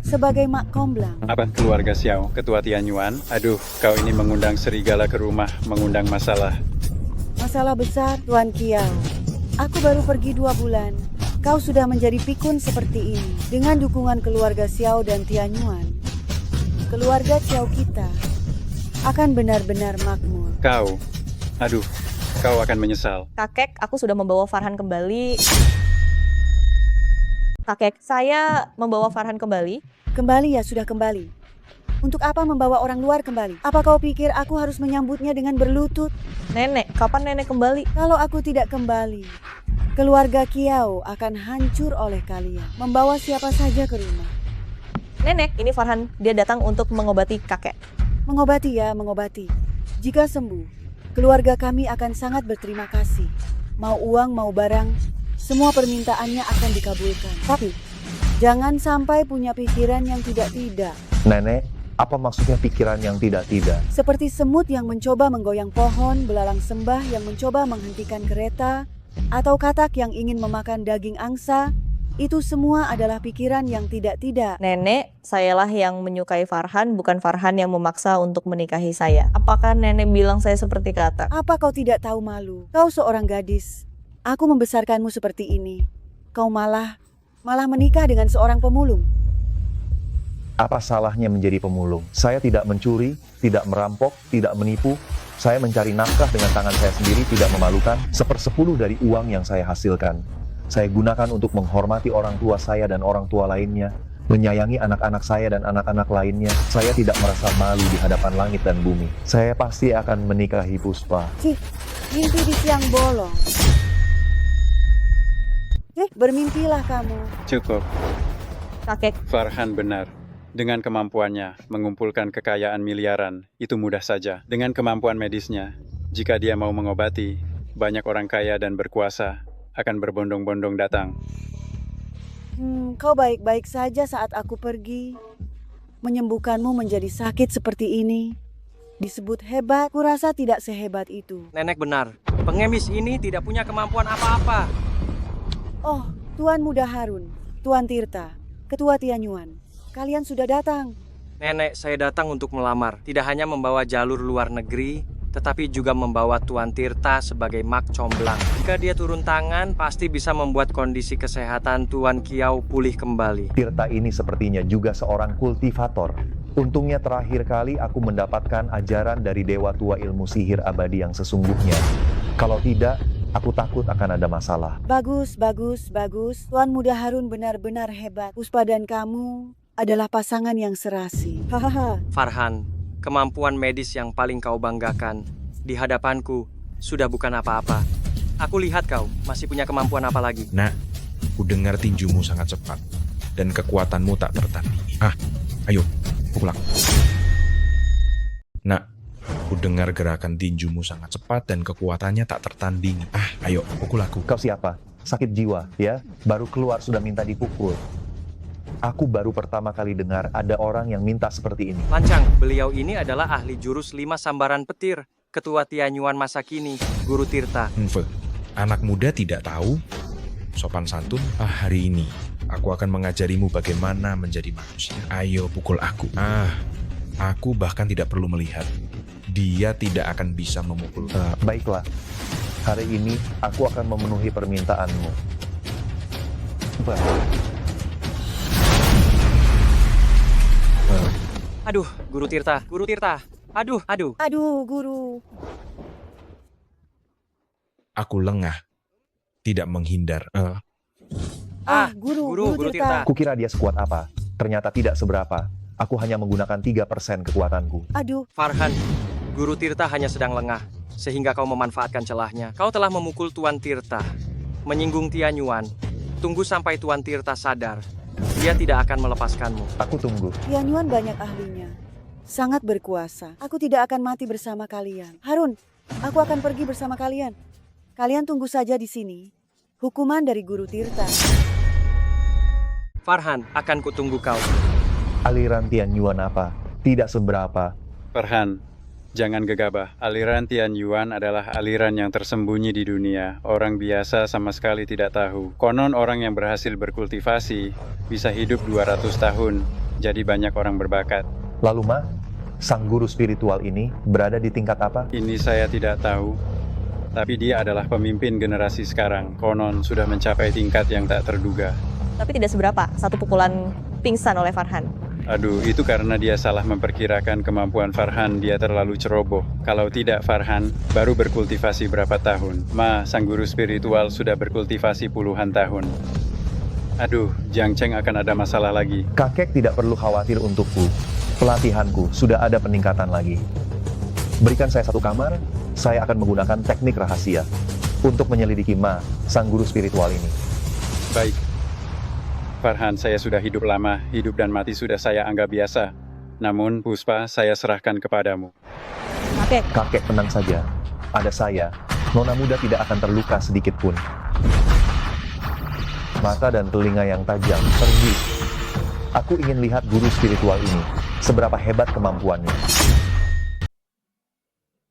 sebagai mak komblang. Apa keluarga Xiao? Ketua Tianyuan? Aduh, kau ini mengundang serigala ke rumah, mengundang masalah. Masalah besar, Tuan Kiao. Aku baru pergi 2 bulan. Kau sudah menjadi pikun seperti ini. Dengan dukungan keluarga Xiao dan Tianyuan, keluarga Xiao kita akan benar-benar makmur. Kau akan menyesal. Kakek, aku sudah membawa Farhan kembali. Kakek, saya membawa Farhan kembali. Kembali ya, sudah kembali. Untuk apa membawa orang luar kembali? Apa kau pikir aku harus menyambutnya dengan berlutut? Nenek, kapan nenek kembali? Kalau aku tidak kembali, keluarga Kiao akan hancur oleh kalian. Membawa siapa saja ke rumah. Nenek, ini Farhan. Dia datang untuk mengobati kakek. Mengobati ya, mengobati. Jika sembuh, keluarga kami akan sangat berterima kasih. Mau uang, mau barang, semua permintaannya akan dikabulkan. Tapi, jangan sampai punya pikiran yang tidak-tidak. Nenek, apa maksudnya pikiran yang tidak-tidak? Seperti semut yang mencoba menggoyang pohon, belalang sembah yang mencoba menghentikan kereta, atau katak yang ingin memakan daging angsa. Itu semua adalah pikiran yang tidak-tidak. Nenek, sayalah yang menyukai Farhan, bukan Farhan yang memaksa untuk menikahi saya. Apakah nenek bilang saya seperti katak? Apa kau tidak tahu malu? Kau seorang gadis. Aku membesarkanmu seperti ini. Kau malah menikah dengan seorang pemulung. Apa salahnya menjadi pemulung? Saya tidak mencuri, tidak merampok, tidak menipu. Saya mencari nafkah dengan tangan saya sendiri, tidak memalukan. 1/10 dari uang yang saya hasilkan saya gunakan untuk menghormati orang tua saya dan orang tua lainnya, menyayangi anak-anak saya dan anak-anak lainnya. Saya tidak merasa malu di hadapan langit dan bumi. Saya pasti akan menikahi Puspa. Mimpi di siang bolong. Bermimpilah kamu. Cukup. Kakek. Farhan benar. Dengan kemampuannya mengumpulkan kekayaan miliaran, itu mudah saja. Dengan kemampuan medisnya, jika dia mau mengobati, banyak orang kaya dan berkuasa akan berbondong-bondong datang. Kau baik-baik saja saat aku pergi. Menyembuhkanmu menjadi sakit seperti ini. Disebut hebat, kurasa tidak sehebat itu. Nenek benar. Pengemis ini tidak punya kemampuan apa-apa. Oh, Tuan Muda Harun, Tuan Tirta, Ketua Tianyuan. Kalian sudah datang. Nenek, saya datang untuk melamar. Tidak hanya membawa jalur luar negeri, tetapi juga membawa Tuan Tirta sebagai mak comblang. Jika dia turun tangan, pasti bisa membuat kondisi kesehatan Tuan Kiao pulih kembali. Tirta ini sepertinya juga seorang kultivator. Untungnya terakhir kali aku mendapatkan ajaran dari Dewa Tua Ilmu Sihir Abadi yang sesungguhnya. Kalau tidak, aku takut akan ada masalah. Bagus. Tuan Muda Harun benar-benar hebat. Puspa dan kamu adalah pasangan yang serasi. Hahaha. Farhan, kemampuan medis yang paling kau banggakan di hadapanku sudah bukan apa-apa. Aku lihat kau masih punya kemampuan apa lagi. Nak, ku dengar tinjumu sangat cepat dan kekuatanmu tak tertandingi. Ayo, pukul aku. Nak, ku dengar gerakan tinjumu sangat cepat dan kekuatannya tak tertandingi. Ayo, pukul aku. Kau siapa? Sakit jiwa, ya? Baru keluar sudah minta dipukul. Aku baru pertama kali dengar ada orang yang minta seperti ini. Lancang, beliau ini adalah ahli jurus 5 sambaran petir, Ketua Tianyuan masa kini, Guru Tirta. Anak muda tidak tahu sopan santun. Hari ini aku akan mengajarimu bagaimana menjadi manusia. Ayo pukul aku. Aku bahkan tidak perlu melihat. Dia tidak akan bisa memukul. Baiklah, hari ini aku akan memenuhi permintaanmu. Aduh, Guru Tirta. Aduh. Guru. Aku lengah, tidak menghindar. Guru Tirta. Kukira dia sekuat apa. Ternyata tidak seberapa. Aku hanya menggunakan 3% kekuatanku. Farhan, Guru Tirta hanya sedang lengah, sehingga kau memanfaatkan celahnya. Kau telah memukul Tuan Tirta, menyinggung Tianyuan. Tunggu sampai Tuan Tirta sadar. Dia tidak akan melepaskanmu. Aku tunggu. Tianyuan banyak ahlinya. Sangat berkuasa. Aku tidak akan mati bersama kalian. Harun, aku akan pergi bersama kalian. Kalian tunggu saja di sini. Hukuman dari Guru Tirta. Farhan, akan kutunggu kau. Aliran Tian Yuan apa? Tidak seberapa. Farhan, jangan gegabah. Aliran Tian Yuan adalah aliran yang tersembunyi di dunia. Orang biasa sama sekali tidak tahu. Konon orang yang berhasil berkultivasi bisa hidup 200 tahun. Jadi banyak orang berbakat. Lalu Ma, sang guru spiritual ini berada di tingkat apa? Ini saya tidak tahu. Tapi dia adalah pemimpin generasi sekarang. Konon sudah mencapai tingkat yang tak terduga. Tapi tidak seberapa, satu pukulan pingsan oleh Farhan. Aduh, itu karena dia salah memperkirakan kemampuan Farhan. Dia terlalu ceroboh. Kalau tidak, Farhan baru berkultivasi berapa tahun. Ma, sang guru spiritual sudah berkultivasi puluhan tahun. Aduh, Jiang Cheng akan ada masalah lagi. Kakek tidak perlu khawatir untukku. Pelatihanku sudah ada peningkatan lagi. Berikan saya satu kamar, saya akan menggunakan teknik rahasia untuk menyelidiki Ma, sang guru spiritual ini. Baik. Farhan, saya sudah hidup lama. Hidup dan mati sudah saya anggap biasa. Namun, Puspa, saya serahkan kepadamu. Kakek tenang saja. Ada saya. Nona muda tidak akan terluka sedikit pun. Mata dan telinga yang tajam, pergi. Aku ingin lihat guru spiritual ini. Seberapa hebat kemampuannya.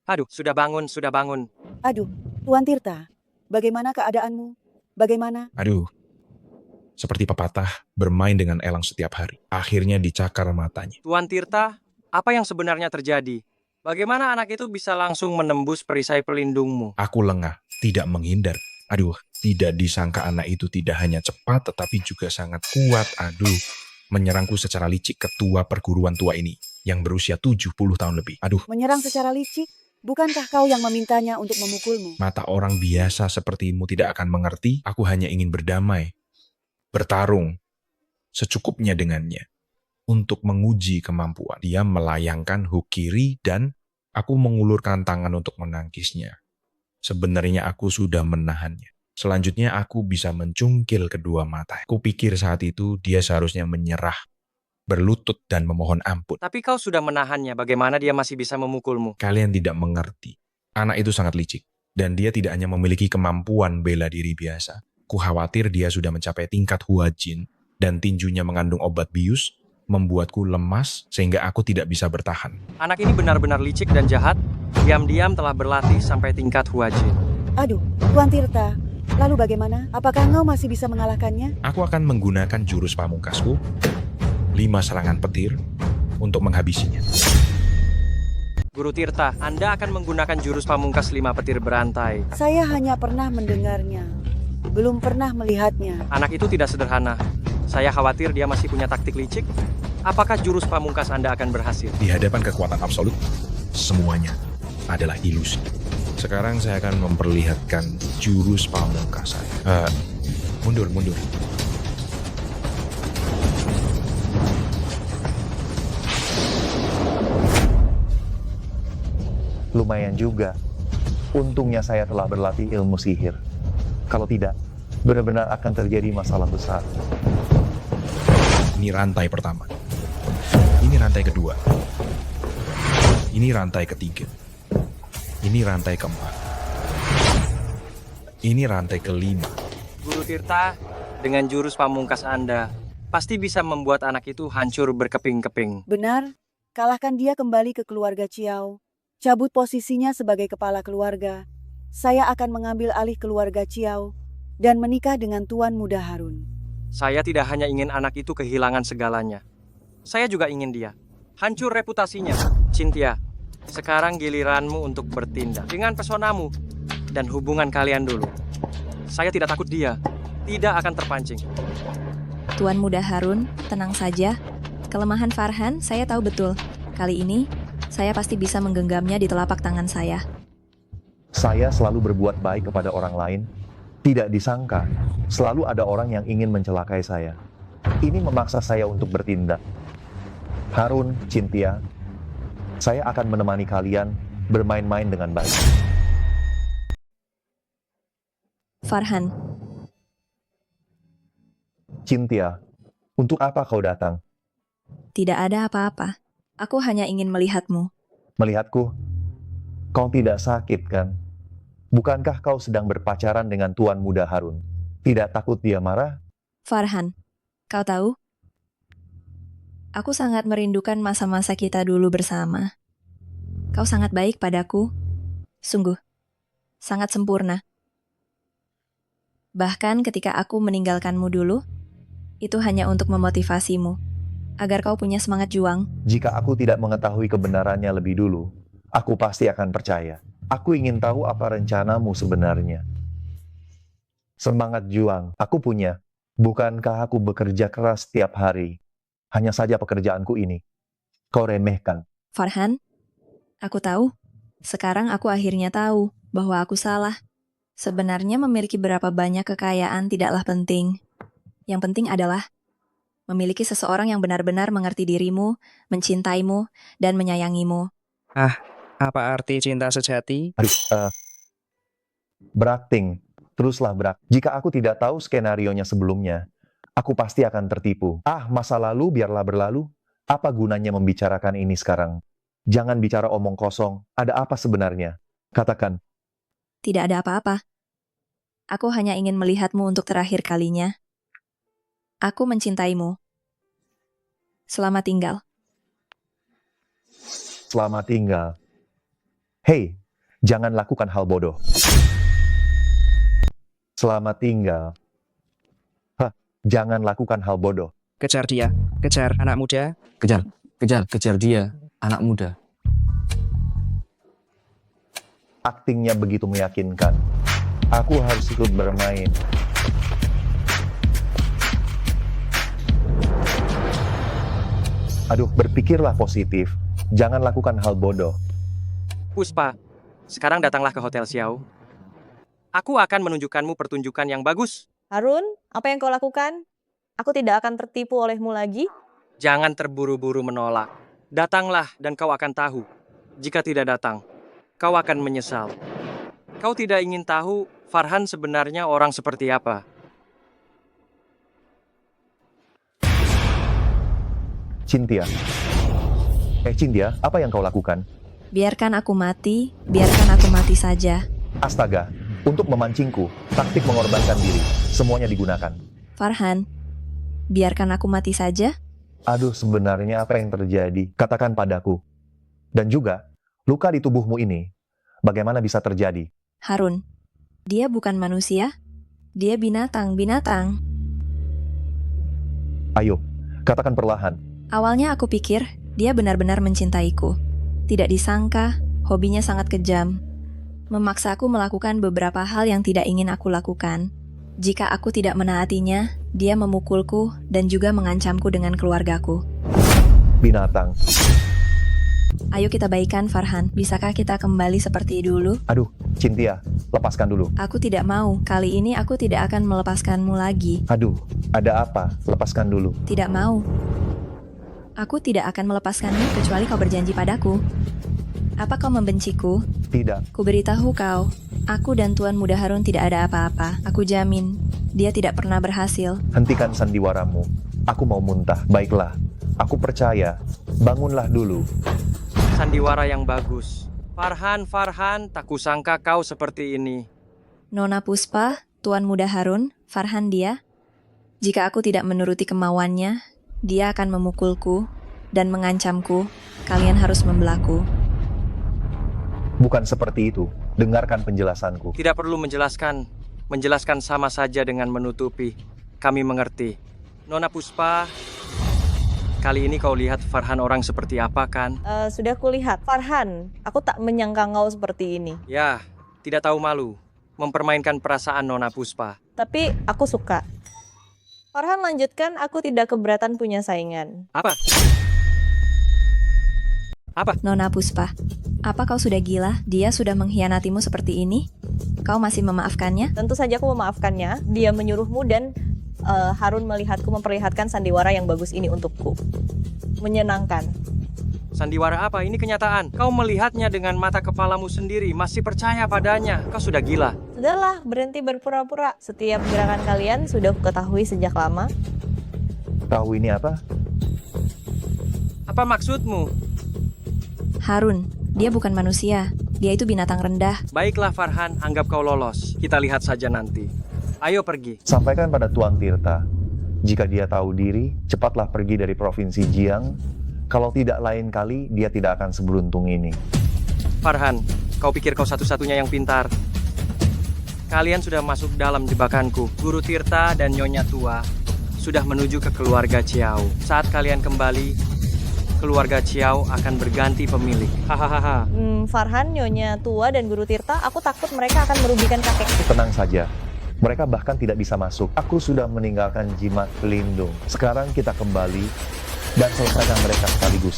Aduh, sudah bangun, sudah bangun. Aduh, Tuan Tirta, bagaimana keadaanmu? Bagaimana? Aduh, seperti pepatah, bermain dengan elang setiap hari. Akhirnya dicakar matanya. Tuan Tirta, apa yang sebenarnya terjadi? Bagaimana anak itu bisa langsung menembus perisai pelindungmu? Aku lengah, tidak menghindar. Aduh, tidak disangka anak itu tidak hanya cepat, tetapi juga sangat kuat. Aduh, menyerangku secara licik ketua perguruan tua ini, yang berusia 70 tahun lebih. Aduh. Menyerang secara licik? Bukankah kau yang memintanya untuk memukulmu? Mata orang biasa sepertimu tidak akan mengerti. Aku hanya ingin berdamai, bertarung secukupnya dengannya untuk menguji kemampuan. Dia melayangkan hook kiri dan aku mengulurkan tangan untuk menangkisnya. Sebenarnya aku sudah menahannya. Selanjutnya aku bisa mencungkil kedua mata. Kupikir saat itu dia seharusnya menyerah, berlutut dan memohon ampun. Tapi kau sudah menahannya, bagaimana dia masih bisa memukulmu? Kalian tidak mengerti. Anak itu sangat licik. Dan dia tidak hanya memiliki kemampuan bela diri biasa. Ku khawatir dia sudah mencapai tingkat huajin dan tinjunya mengandung obat bius, membuatku lemas sehingga aku tidak bisa bertahan. Anak ini benar-benar licik dan jahat. Diam-diam telah berlatih sampai tingkat huajin. Aduh, Tuan Tirta, lalu bagaimana? Apakah engkau masih bisa mengalahkannya? Aku akan menggunakan jurus pamungkasku, 5 serangan petir, untuk menghabisinya. Guru Tirta, Anda akan menggunakan jurus pamungkas 5 petir berantai. Saya hanya pernah mendengarnya, belum pernah melihatnya. Anak itu tidak sederhana. Saya khawatir dia masih punya taktik licik. Apakah jurus pamungkas Anda akan berhasil? Di hadapan kekuatan absolut, semuanya adalah ilusi. Sekarang saya akan memperlihatkan jurus pamungkas saya. Mundur. Lumayan juga. Untungnya saya telah berlatih ilmu sihir. Kalau tidak, benar-benar akan terjadi masalah besar. Ini rantai pertama. Ini rantai kedua. Ini rantai ketiga. Ini rantai keempat. Ini rantai kelima. Guru Tirta, dengan jurus pamungkas Anda, pasti bisa membuat anak itu hancur berkeping-keping. Benar, kalahkan dia kembali ke keluarga Ciao. Cabut posisinya sebagai kepala keluarga. Saya akan mengambil alih keluarga Ciao dan menikah dengan Tuan Muda Harun. Saya tidak hanya ingin anak itu kehilangan segalanya. Saya juga ingin dia hancur reputasinya. Cynthia, sekarang giliranmu untuk bertindak. Dengan pesonamu dan hubungan kalian dulu. Saya tidak takut dia tidak akan terpancing. Tuan Muda Harun, tenang saja. Kelemahan Farhan saya tahu betul. Kali ini, saya pasti bisa menggenggamnya di telapak tangan saya. Saya selalu berbuat baik kepada orang lain. Tidak disangka, selalu ada orang yang ingin mencelakai saya. Ini memaksa saya untuk bertindak. Harun, Cynthia, saya akan menemani kalian bermain-main dengan baik. Farhan, Cynthia, untuk apa kau datang? tidak ada apa-apa. Aku hanya ingin melihatmu. Melihatku? Kau tidak sakit, kan? Bukankah kau sedang berpacaran dengan Tuan Muda Harun? Tidak takut dia marah? Farhan, Kau tahu, aku sangat merindukan masa-masa kita dulu bersama. Kau sangat baik padaku. Sungguh, sangat sempurna. Bahkan ketika aku meninggalkanmu dulu, itu hanya untuk memotivasimu, agar kau punya semangat juang. Jika aku tidak mengetahui kebenarannya lebih dulu, aku pasti akan percaya. Aku ingin tahu apa rencanamu sebenarnya. Semangat juang, aku punya. Bukankah aku bekerja keras setiap hari? Hanya saja pekerjaanku ini kau remehkan. Farhan, aku tahu. Sekarang aku akhirnya tahu bahwa aku salah. Sebenarnya memiliki berapa banyak kekayaan tidaklah penting. Yang penting adalah memiliki seseorang yang benar-benar mengerti dirimu, mencintaimu, dan menyayangimu. Apa arti cinta sejati? Aduh, berakting. Teruslah Jika aku tidak tahu skenarionya sebelumnya, aku pasti akan tertipu. Masa lalu biarlah berlalu. Apa gunanya membicarakan ini sekarang? Jangan bicara omong kosong. Ada apa sebenarnya? Katakan. Tidak ada apa-apa. Aku hanya ingin melihatmu untuk terakhir kalinya. Aku mencintaimu. Selamat tinggal. Selamat tinggal. Hei, jangan lakukan hal bodoh. Selamat tinggal. Jangan lakukan hal bodoh. Kejar dia, kejar anak muda. Kejar dia, anak muda. Aktingnya begitu meyakinkan. Aku harus ikut bermain. Aduh, berpikirlah positif. Jangan lakukan hal bodoh. Puspa, sekarang datanglah ke Hotel Xiao. Aku akan menunjukkanmu pertunjukan yang bagus. Harun, apa yang kau lakukan? Aku tidak akan tertipu olehmu lagi. Jangan terburu-buru menolak. Datanglah dan kau akan tahu. Jika tidak datang, kau akan menyesal. Kau tidak ingin tahu Farhan sebenarnya orang seperti apa. Cynthia. Cynthia, apa yang kau lakukan? Biarkan aku mati saja. Astaga, untuk memancingku, taktik mengorbankan diri, semuanya digunakan. Farhan, biarkan aku mati saja. Aduh, sebenarnya apa yang terjadi? Katakan padaku. Dan juga, luka di tubuhmu ini, bagaimana bisa terjadi? Harun, dia bukan manusia, dia binatang. Ayo, katakan perlahan. Awalnya aku pikir dia benar-benar mencintaiku. Tidak disangka, hobinya sangat kejam. Memaksaku melakukan beberapa hal yang tidak ingin aku lakukan. Jika aku tidak menaatinya, dia memukulku dan juga mengancamku dengan keluargaku. Binatang. Ayo kita baikan, Farhan. Bisakah kita kembali seperti dulu? Aduh, Cynthia, lepaskan dulu. Aku tidak mau. Kali ini aku tidak akan melepaskanmu lagi. Aduh, ada apa? Lepaskan dulu. Tidak mau. Aku tidak akan melepaskanmu kecuali kau berjanji padaku. Apa kau membenciku? Tidak. Ku beritahu kau, aku dan Tuan Muda Harun tidak ada apa-apa. Aku jamin, dia tidak pernah berhasil. Hentikan sandiwaramu. Aku mau muntah. Baiklah, aku percaya. Bangunlah dulu. Sandiwara yang bagus. Farhan, tak kusangka kau seperti ini. Nona Puspa, Tuan Muda Harun, Farhan dia. Jika aku tidak menuruti kemauannya, dia akan memukulku dan mengancamku. Kalian harus membelaku. Bukan seperti itu. Dengarkan penjelasanku. Tidak perlu menjelaskan. Menjelaskan sama saja dengan menutupi. Kami mengerti. Nona Puspa, kali ini kau lihat Farhan orang seperti apa kan? Sudah kulihat. Farhan, aku tak menyangka kau seperti ini. Ya, tidak tahu malu. Mempermainkan perasaan Nona Puspa. Tapi aku suka. Farhan lanjutkan, aku tidak keberatan punya saingan. Apa? Nona Puspa, apa kau sudah gila? Dia sudah mengkhianatimu seperti ini? Kau masih memaafkannya? Tentu saja aku memaafkannya. Dia menyuruhmu dan Harun melihatku memperlihatkan sandiwara yang bagus ini untukku. Menyenangkan. Sandiwara apa? Ini kenyataan. Kau melihatnya dengan mata kepalamu sendiri. Masih percaya padanya. Kau sudah gila. Sudahlah, berhenti berpura-pura. Setiap gerakan kalian sudah kuketahui sejak lama. Tahu ini apa? Apa maksudmu? Harun, dia bukan manusia. Dia itu binatang rendah. Baiklah Farhan, anggap kau lolos. Kita lihat saja nanti. Ayo pergi. Sampaikan pada Tuan Tirta. Jika dia tahu diri, cepatlah pergi dari provinsi Jiang. Kalau tidak, lain kali dia tidak akan seberuntung ini. Farhan, kau pikir kau satu-satunya yang pintar? Kalian sudah masuk dalam jebakanku. Guru Tirta dan Nyonya Tua sudah menuju ke keluarga Chiao. Saat kalian kembali, keluarga Chiao akan berganti pemilik. Hahaha. Farhan, Nyonya Tua, dan Guru Tirta, aku takut mereka akan merugikan kakekku. Tenang saja. Mereka bahkan tidak bisa masuk. Aku sudah meninggalkan jimat pelindung. Sekarang kita kembali dan selesaikan mereka sekaligus.